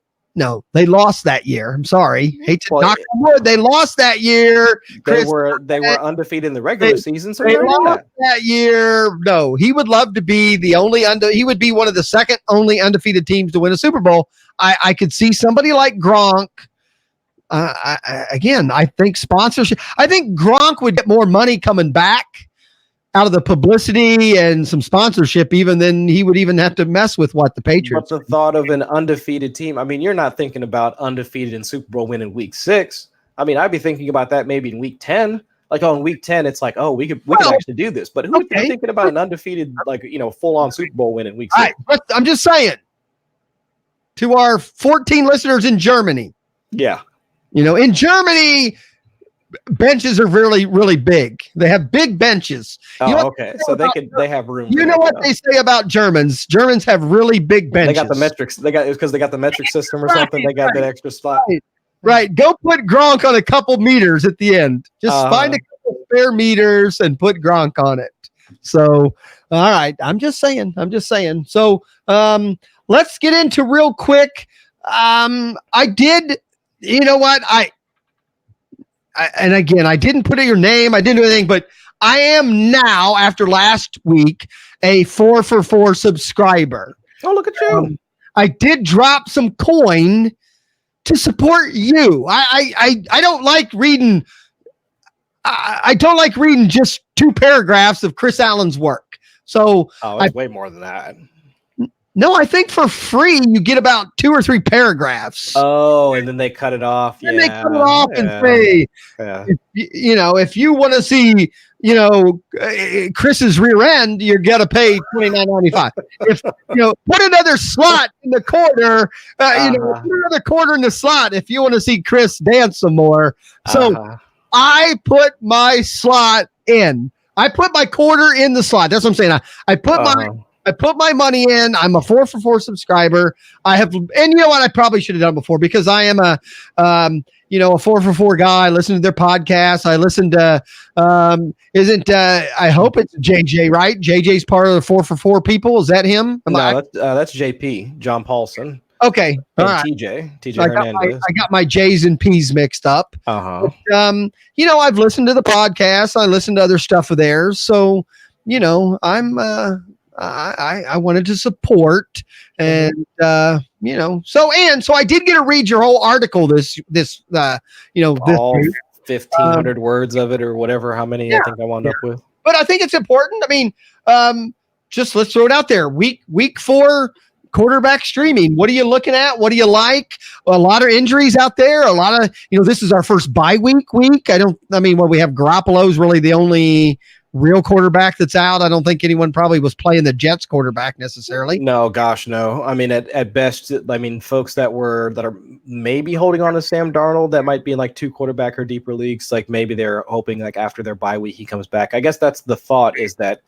They lost that year. I'm sorry. Hate to knock on wood. They lost that year. They were undefeated in the regular season. So they lost that year. No, he would love to be the only he would be one of the second only undefeated teams to win a Super Bowl. I could see somebody like Gronk. I think sponsorship. I think Gronk would get more money coming back out of the publicity and some sponsorship, even then he would even have to mess with what the Patriots. But the thought of an undefeated team, I mean, you're not thinking about undefeated in Super Bowl win in week 6. I mean, I'd be thinking about that maybe in week 10. Like in week 10, it's like, oh, we could actually do this. But who would be thinking about an undefeated, full on Super Bowl win in week 6? Right, I'm just saying to our 14 listeners in Germany. Yeah. In Germany, benches are really, really big. They have big benches. Okay. So they have room. You know what they say about Germans? Germans have really big benches. They got the metrics. Because they got the metric system or something. They got that extra spot. Right. Go put Gronk on a couple meters at the end. Just find a couple spare meters and put Gronk on it. So, all right. I'm just saying. So, let's get into real quick. I did. You know what? And again, I didn't put in your name. I didn't do anything, but I am now, after last week, a 4for4 subscriber. Oh, look at you. I did drop some coin to support you. I don't like reading. I don't like reading just 2 paragraphs of Chris Allen's work. So it's way more than that. No, I think for free you get about 2 or 3 paragraphs. Oh, and then they cut it off. And they cut it off and say, if you want to see, Chris's rear end, you're gonna pay $29.95. If put another slot in the corner, put another quarter in the slot if you want to see Chris dance some more. So I put my slot in. I put my quarter in the slot. That's what I'm saying. I put my money in. I'm a 4for4 subscriber. And you know what? I probably should have done before because I am a 4for4 guy. I listen to their podcast. I listen to, I hope it's JJ, right? JJ's part of the 4for4 people. Is that him? That's JP, John Paulson. Okay. All right. TJ Hernandez. I got my J's and P's mixed up. But, I've listened to the podcast. I listened to other stuff of theirs. So, I'm, I wanted to support and so I did get to read your whole article this all 1,500 words of it or whatever, how many I think I wound up with. But I think it's important. I mean, just let's throw it out there. Week 4 quarterback streaming. What are you looking at? What do you like? A lot of injuries out there. A lot of, this is our first bye week. We have Garoppolo's really the only real quarterback that's out. I don't think anyone probably was playing the Jets quarterback necessarily. No, gosh, no. I mean, at best, folks that are maybe holding on to Sam Darnold that might be in like 2 quarterback or deeper leagues. Like maybe they're hoping like after their bye week, he comes back. I guess that's the thought is that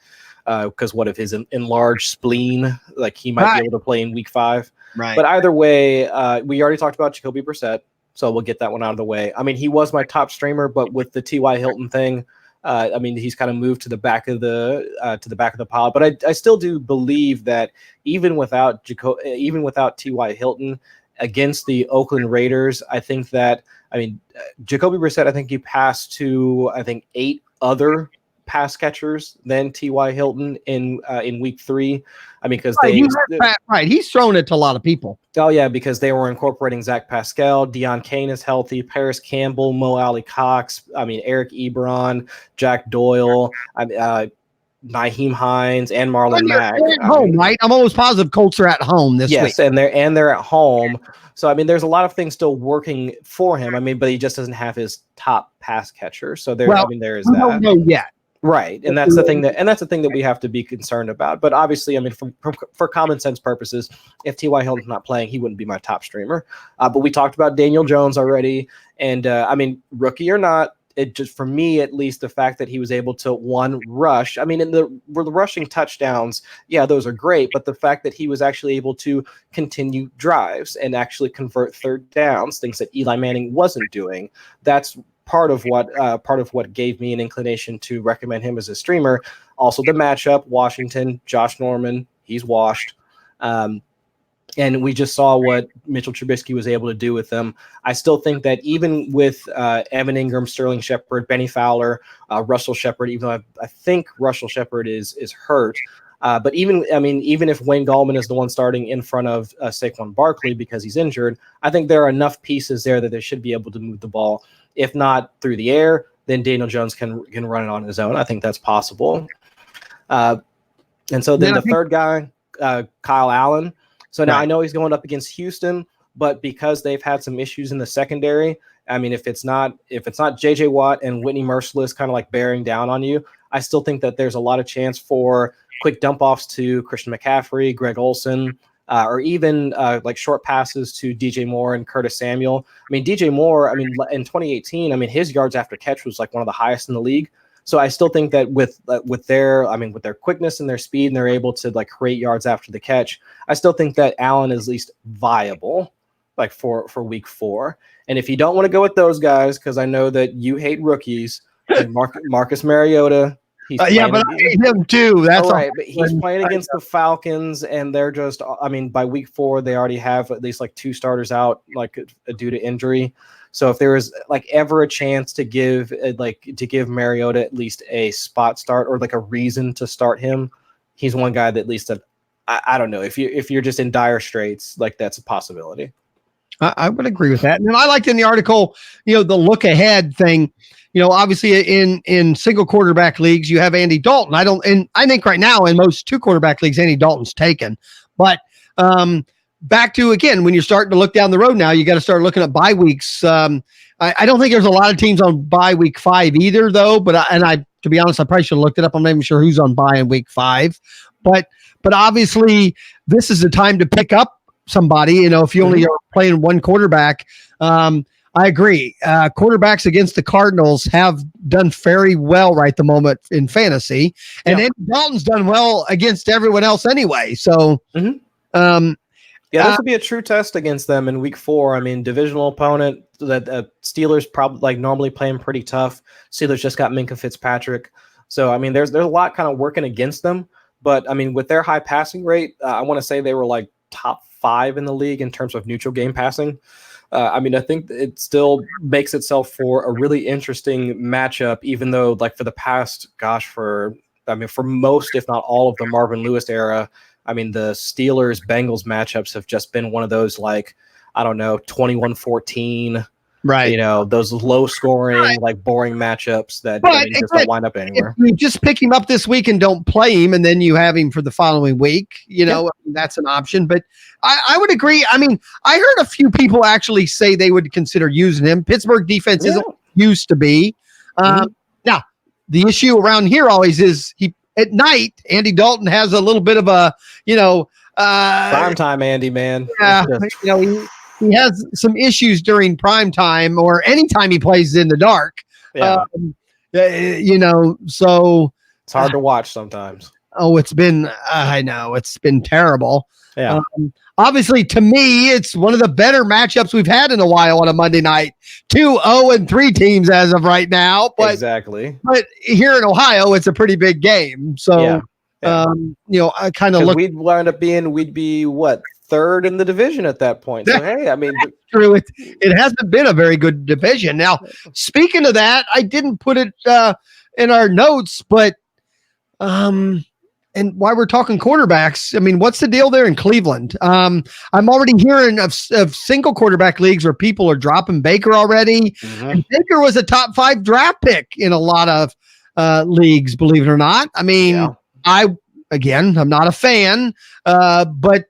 because what if his enlarged spleen, like he might be able to play in week 5. Right. But either way, we already talked about Jacoby Brissett. So we'll get that one out of the way. I mean, he was my top streamer, but with the T.Y. Hilton thing, he's kind of moved to the back of the pile, but I still do believe that even without T.Y. Hilton against the Oakland Raiders, I think that Jacoby Brissett, I think he passed to 8 other pass catchers than T.Y. Hilton in week 3. Because he's thrown it to a lot of people. Oh yeah, because they were incorporating Zach Pascal, Deion Kane is healthy, Paris Campbell, Mo Alley Cox, Eric Ebron, Jack Doyle, Nyheim Hines, and Marlon Mack. At home, right? I'm almost positive Colts are at home this week. Yes, and they're at home. So there's a lot of things still working for him. But he just doesn't have his top pass catcher. So there is that. We don't know yet. Right, and that's the thing that we have to be concerned about. But obviously, for common sense purposes, if T.Y. Hilton's not playing, he wouldn't be my top streamer. But we talked about Daniel Jones already, and rookie or not, it just, for me at least, the fact that he was able to rush. I mean, in the rushing touchdowns, yeah, those are great, but the fact that he was actually able to continue drives and actually convert third downs, things that Eli Manning wasn't doing, that's part of what gave me an inclination to recommend him as a streamer. Also, the matchup: Washington, Josh Norman, he's washed. And we just saw what Mitchell Trubisky was able to do with them. I still think that even with Evan Ingram, Sterling Shepard, Benny Fowler, Russell Shepard, even though I think Russell Shepard is hurt, but even if Wayne Gallman is the one starting in front of Saquon Barkley because he's injured, I think there are enough pieces there that they should be able to move the ball. If not through the air, then Daniel Jones can run it on his own. I think that's possible. And so then third guy, Kyle Allen. So now I know he's going up against Houston, but because they've had some issues in the secondary, I mean, if it's not JJ Watt and Whitney Merciless kind of like bearing down on you, I still think that there's a lot of chance for quick dump offs to Christian McCaffrey, Greg Olsen, or even like short passes to DJ Moore and Curtis Samuel. I mean, DJ Moore, in 2018, his yards after catch was like one of the highest in the league. So I still think that with their quickness and their speed, and they're able to like create yards after the catch, I still think that Allen is at least viable, like for week 4. And if you don't want to go with those guys, because I know that you hate rookies, like Marcus Mariota. But I hate him too. That's right. But he's playing against the Falcons, and they're just, by week 4, they already have at least like 2 starters out, like due to injury. So if there is like ever a chance to give Mariota at least a spot start or like a reason to start him, he's one guy that at least I don't know, if you're just in dire straits, like that's a possibility. I would agree with that. And I liked in the article, the look ahead thing. Obviously in single quarterback leagues, you have Andy Dalton. I think right now in most 2 quarterback leagues, Andy Dalton's taken. But back to, again, when you're starting to look down the road now, you got to start looking at bye weeks. I don't think there's a lot of teams on bye week 5 either, though. But to be honest, I probably should have looked it up. I'm not even sure who's on bye in week 5. But obviously, this is the time to pick up somebody. If you only are playing one quarterback, I agree. Quarterbacks against the Cardinals have done very well right the moment in fantasy, and Andy Dalton's done well against everyone else anyway. So, this would be a true test against them in week 4. Divisional opponent that Steelers probably like normally playing pretty tough. Steelers just got Minkah Fitzpatrick, so there's a lot kind of working against them. But with their high passing rate, I want to say they were like top 5 in the league in terms of neutral game passing. I think it still makes itself for a really interesting matchup, even though like for the past, for most, if not all of the Marvin Lewis era, the Steelers-Bengals matchups have just been one of those, like, I don't know, 21-14, right? Those low-scoring, like boring matchups that just don't wind up anywhere. If you just pick him up this week and don't play him, and then you have him for the following week, that's an option. But I would agree. I heard a few people actually say they would consider using him. Pittsburgh defense isn't used to be. Now, the issue around here always is at night, Andy Dalton has a little bit of a, prime time Andy, man. Yeah, he has some issues during prime time or anytime he plays in the dark. Yeah. So it's hard to watch sometimes. Oh, I know it's been terrible. Yeah. Obviously, to me, it's one of the better matchups we've had in a while on a Monday night. 2 0-3 teams as of right now. But, exactly. But here in Ohio, it's a pretty big game. So, I kind of look. We'd be what, 3rd in the division at that point. So, hey, true. It hasn't been a very good division. Now, speaking of that, I didn't put it in our notes, but and while we're talking quarterbacks, what's the deal there in Cleveland? I'm already hearing of single quarterback leagues where people are dropping Baker already. Mm-hmm. And Baker was a top 5 draft pick in a lot of leagues, believe it or not. I'm not a fan, but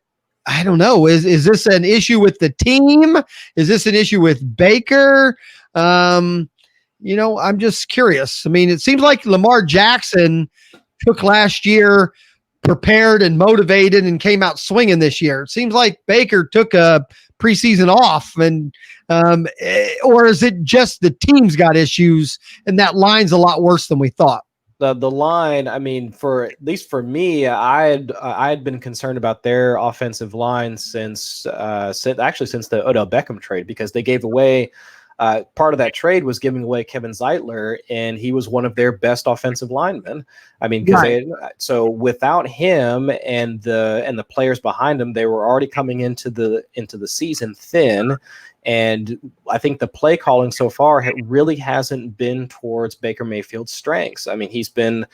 I don't know. Is this an issue with the team? Is this an issue with Baker? I'm just curious. It seems like Lamar Jackson took last year, prepared and motivated, and came out swinging this year. It seems like Baker took a preseason off, and or is it just the team's got issues and that line's a lot worse than we thought? The line, I mean, for at least for me, I had been concerned about their offensive line since the Odell Beckham trade, because they gave away part of that trade was giving away Kevin Zeitler, and he was one of their best offensive linemen. I mean, so without him and the players behind him, they were already coming into the season thin. And I think the play calling so far really hasn't been towards Baker Mayfield's strengths. I mean, he's been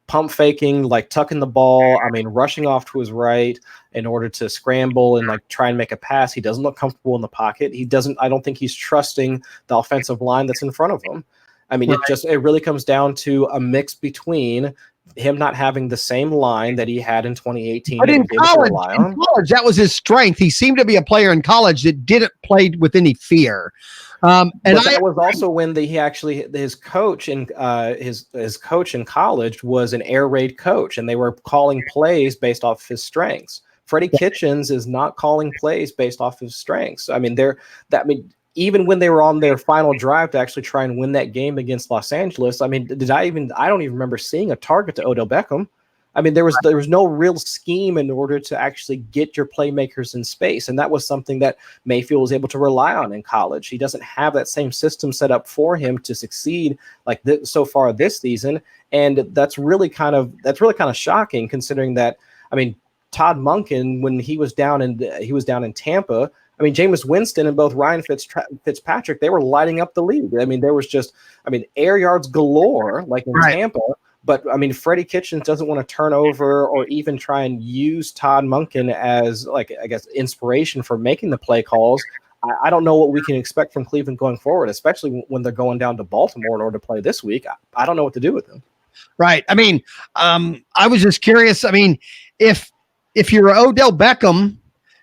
pump faking, like tucking the ball. I mean, rushing off to his right in order to scramble and like try and make a pass. He doesn't look comfortable in the pocket. I don't think he's trusting the offensive line that's in front of him. I mean, it really comes down to a mix between him not having the same line that he had in 2018. But in college, that was his strength. He seemed to be a player in college that didn't play with any fear. That was also when his coach in college was an air raid coach, and they were calling plays based off his strengths. Freddie Kitchens is not calling plays based off his strengths. I mean, even when they were on their final drive to actually try and win that game against Los Angeles, I mean, I don't even remember seeing a target to Odell Beckham. I mean, there was no real scheme in order to actually get your playmakers in space. And that was something that Mayfield was able to rely on in college. He doesn't have that same system set up for him to succeed like so far this season. And that's really kind of shocking, considering that, I mean, Todd Monken, when he was down in Tampa, I mean, Jameis Winston and both Ryan Fitzpatrick, they were lighting up the league. I mean, there was air yards galore, like in Tampa. But, I mean, Freddie Kitchens doesn't want to turn over or even try and use Todd Monken as, like, I guess, inspiration for making the play calls. I don't know what we can expect from Cleveland going forward, especially when they're going down to Baltimore in order to play this week. I don't know what to do with them. Right. I mean, I was just curious. I mean, if you're Odell Beckham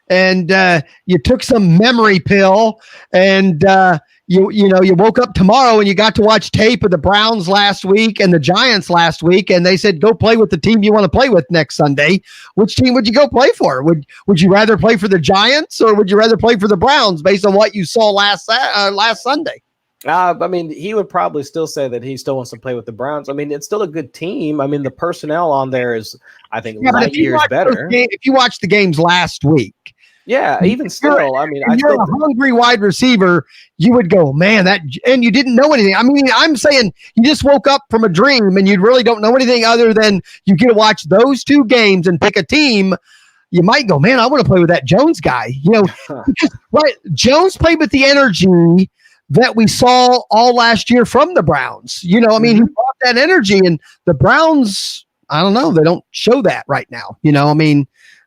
and you took some memory pill and you woke up tomorrow and you got to watch tape of the Browns last week and the Giants last week, and they said, go play with the team you want to play with next Sunday. Which team would you go play for? Would you rather play for the Giants, or would you rather play for the Browns based on what you saw last Sunday? I mean, he would probably still say that he still wants to play with the Browns. I mean, it's still a good team. I mean, the personnel on there is, I think, light years better. If you watched the games last week, yeah, even still, I mean, you're a hungry wide receiver, you would go, man, and you didn't know anything. I mean, I'm saying you just woke up from a dream and you really don't know anything other than you get to watch those two games and pick a team. You might go, man, I want to play with that Jones guy. Because, right? Jones played with the energy that we saw all last year from the Browns. He brought that energy, and the Browns, I don't know, they don't show that right now.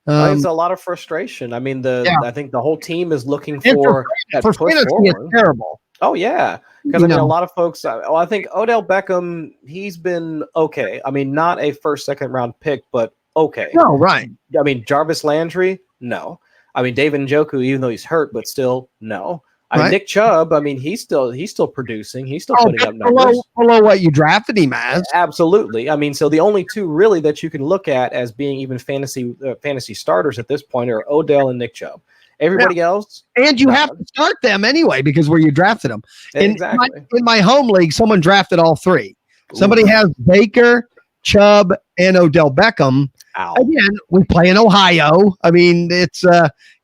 It's a lot of frustration. I mean, I think the whole team is looking for that push forward. Terrible. Oh yeah, because a lot of folks. I think Odell Beckham, he's been okay. I mean, not a first, second round pick, but okay. No, right. I mean, Jarvis Landry, no. I mean, David Njoku, even though he's hurt, but still no. I mean, Nick Chubb, I mean, he's still producing. He's still putting up numbers. Below what you drafted him as. Absolutely. I mean, so the only two really that you can look at as being even fantasy starters at this point are Odell and Nick Chubb. Everybody else. And you have to start them anyway because where you drafted them. Exactly. In my home league, someone drafted all three. Somebody has Baker, Chubb, and Odell Beckham. Ow. Again, we play in Ohio. I mean, it's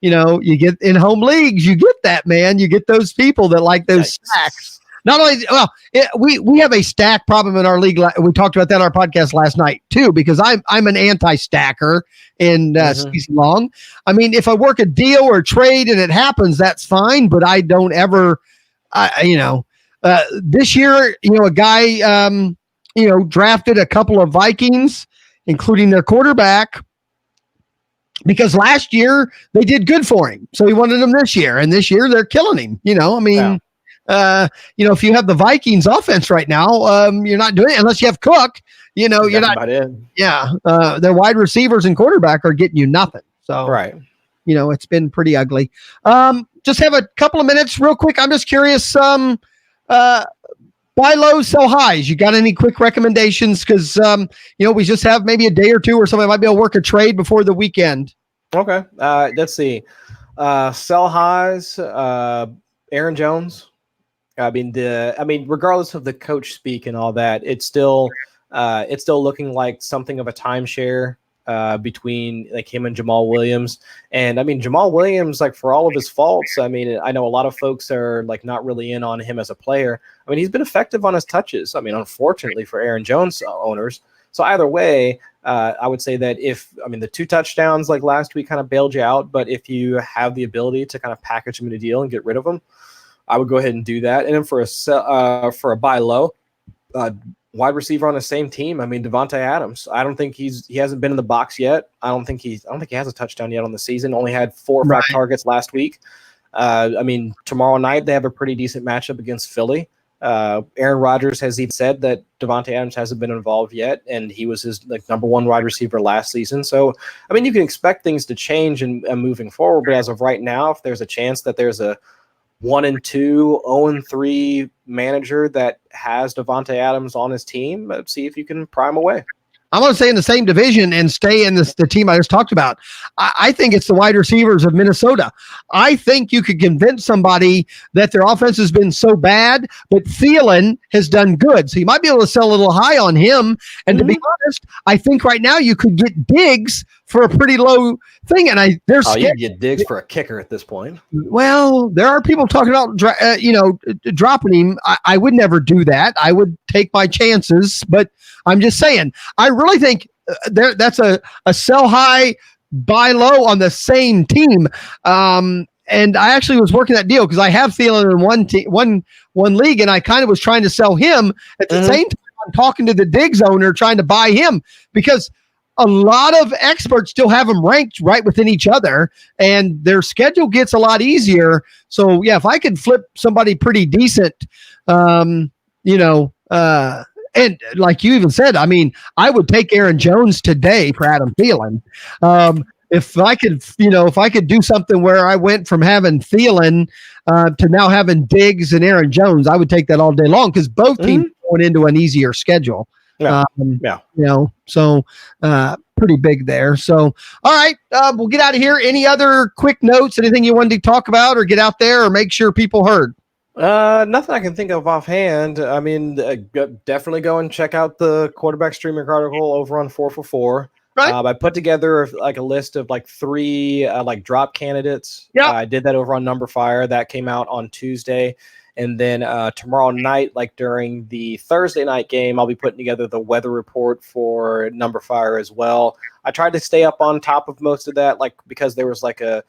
you get in home leagues, you get that, man. You get those people that like those stacks. Not only, we have a stack problem in our league. We talked about that on our podcast last night too, because I'm an anti-stacker in season long. I mean, if I work a deal or a trade and it happens, that's fine. But I don't ever, this year, a guy, drafted a couple of Vikings, including their quarterback, because last year they did good for him. So he wanted them this year, and this year they're killing him. If you have the Vikings offense right now, you're not doing it unless you have Cook. You're not. Yeah, their wide receivers and quarterback are getting you nothing. So right. It's been pretty ugly. Just have a couple of minutes, real quick. I'm just curious. Buy low, sell highs. You got any quick recommendations? Because we just have maybe a day or two or somebody might be able to work a trade before the weekend. Okay. Let's see. Sell highs. Aaron Jones. I mean, regardless of the coach speak and all that, it's still looking like something of a timeshare between like him and Jamal Williams. And I mean, Jamal Williams, like for all of his faults, I mean, I know a lot of folks are like not really in on him as a player. I mean, he's been effective on his touches. I mean, unfortunately for Aaron Jones owners. So either way, I would say that the 2 touchdowns like last week kind of bailed you out, but if you have the ability to kind of package him in a deal and get rid of him, I would go ahead and do that. And then for a buy low, wide receiver on the same team. I mean, Davante Adams. I don't think he hasn't been in the box yet. I don't think he has a touchdown yet on the season. Only had 4 or 5 targets last week. I mean, tomorrow night they have a pretty decent matchup against Philly. Aaron Rodgers has even said that Davante Adams hasn't been involved yet, and he was his like number 1 wide receiver last season. So, I mean, you can expect things to change and moving forward. But as of right now, if there's a chance that there's a 1-2, 0-3 manager that has Davante Adams on his team, let's see if you can prime away. I'm going to stay in the same division and stay in the team I just talked about. I think it's the wide receivers of Minnesota. I think you could convince somebody that their offense has been so bad, but Thielen has done good. So you might be able to sell a little high on him. And to be honest, I think right now you could get Diggs for a pretty low thing. And you get Diggs for a kicker at this point. Well, there are people talking about dropping him. I would never do that. I would take my chances, but I'm just saying, I really think that's a sell high, buy low on the same team. And I actually was working that deal because I have Thielen in one league, and I kind of was trying to sell him at the same time. I'm talking to the Diggs owner, trying to buy him because a lot of experts still have them ranked right within each other, and their schedule gets a lot easier. So yeah, if I could flip somebody pretty decent, and like you even said, I mean, I would take Aaron Jones today for Adam Thielen. If I could do something where I went from having Thielen to now having Diggs and Aaron Jones, I would take that all day long because both teams are going into an easier schedule. Yeah. So pretty big there. So, all right, we'll get out of here. Any other quick notes, anything you wanted to talk about or get out there or make sure people heard? Nothing I can think of offhand. I mean, definitely go and check out the quarterback streaming article over on 4for4. Right. I put together like a list of like 3 like drop candidates. Yeah. I did that over on Number Fire. That came out on Tuesday. And then tomorrow night, like during the Thursday night game, I'll be putting together the weather report for Number Fire as well. I tried to stay up on top of most of that, like because there was like a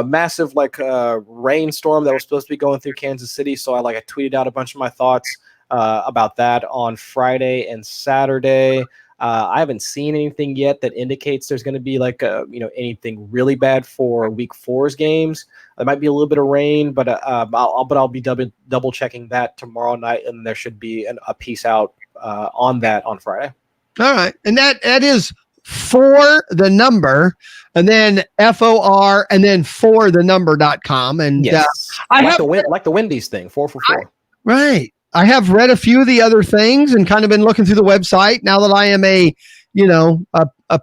massive like rainstorm that was supposed to be going through Kansas City. So I tweeted out a bunch of my thoughts about that on Friday and Saturday. I haven't seen anything yet that indicates there's going to be anything really bad for Week 4's games. There might be a little bit of rain, but I'll be double checking that tomorrow night, and there should be a piece out on that on Friday. All right, and that is for the number, and then FOR, and then for the number.com. And yes, I like the Wendy's thing, 4for4. Right. I have read a few of the other things and kind of been looking through the website now that I am a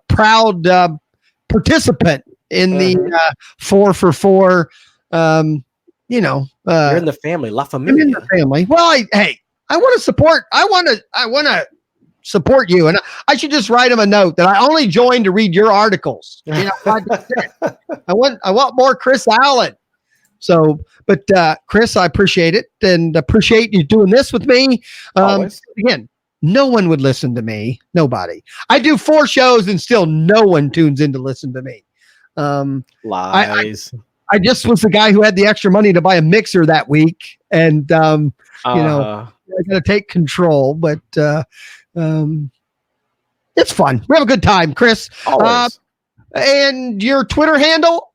proud participant in the 4for4. You're in the family, La Familia. I'm in the family. Well, I want to support. I want to support you, and I should just write them a note that I only joined to read your articles. I want more Chris Allen. So, but Chris, I appreciate it and appreciate you doing this with me. Again, no one would listen to me. Nobody. I do 4 shows and still no one tunes in to listen to me. Lies. I just was the guy who had the extra money to buy a mixer that week, and I got to take control. But it's fun. We have a good time, Chris. Always. And your Twitter handle?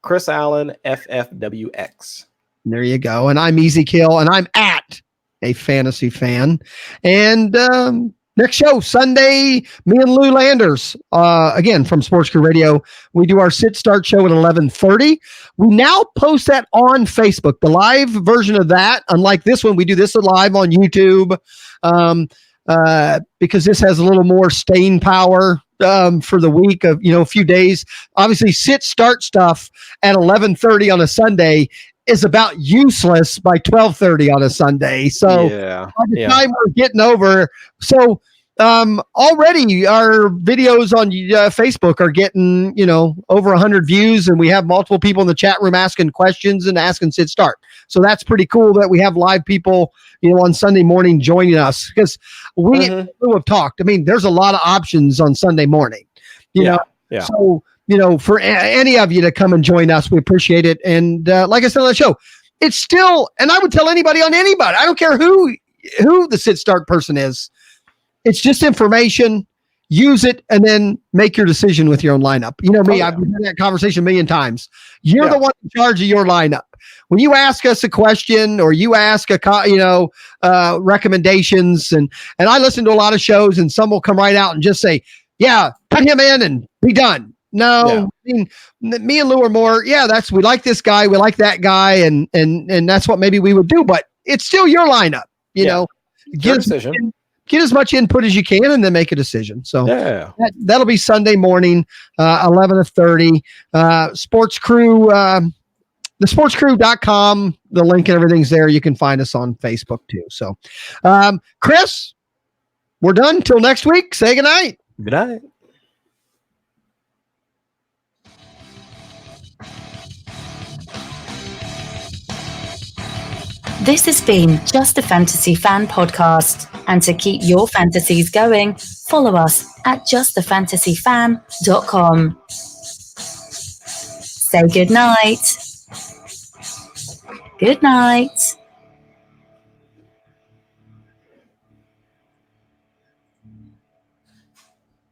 Chris Allen, FFWX. There you go. And I'm Easy Kill, and I'm at a Fantasy Fan. And next show, Sunday, me and Lou Landers, again, from Sportscrew Radio. We do our sit-start show at 11:30. We now post that on Facebook, the live version of that. Unlike this one, we do this live on YouTube because this has a little more staying power for the week of, a few days. Obviously, sit start stuff at 11:30 on a Sunday is about useless by 12:30 on a Sunday. So by the time we're getting over, already our videos on Facebook are getting, over 100 views, and we have multiple people in the chat room asking questions and asking sit start. So that's pretty cool that we have live people, on Sunday morning joining us, because we have talked. I mean, there's a lot of options on Sunday morning, So, for any of you to come and join us, we appreciate it. And like I said on the show, it's still, and I would tell anybody on anybody, I don't care who the sit start person is. It's just information. Use it and then make your decision with your own lineup. I've had that conversation a million times. You're the one in charge of your lineup. When you ask us a question or you ask recommendations, and I listen to a lot of shows, and some will come right out and just say, "Yeah, put him in and be done." No, I mean, me and Lou are more. Yeah, we like this guy, we like that guy, and that's what maybe we would do. But it's still your lineup. Get as much input as you can and then make a decision. So that'll be Sunday morning, 11:30. Sportscrew, the sportscrew.com, the link and everything's there. You can find us on Facebook too. So, Chris, we're done till next week. Say goodnight. Good night. This has been Just a Fantasy Fan Podcast. And to keep your fantasies going, follow us at justafantasyfan.com. Say good night. Good night.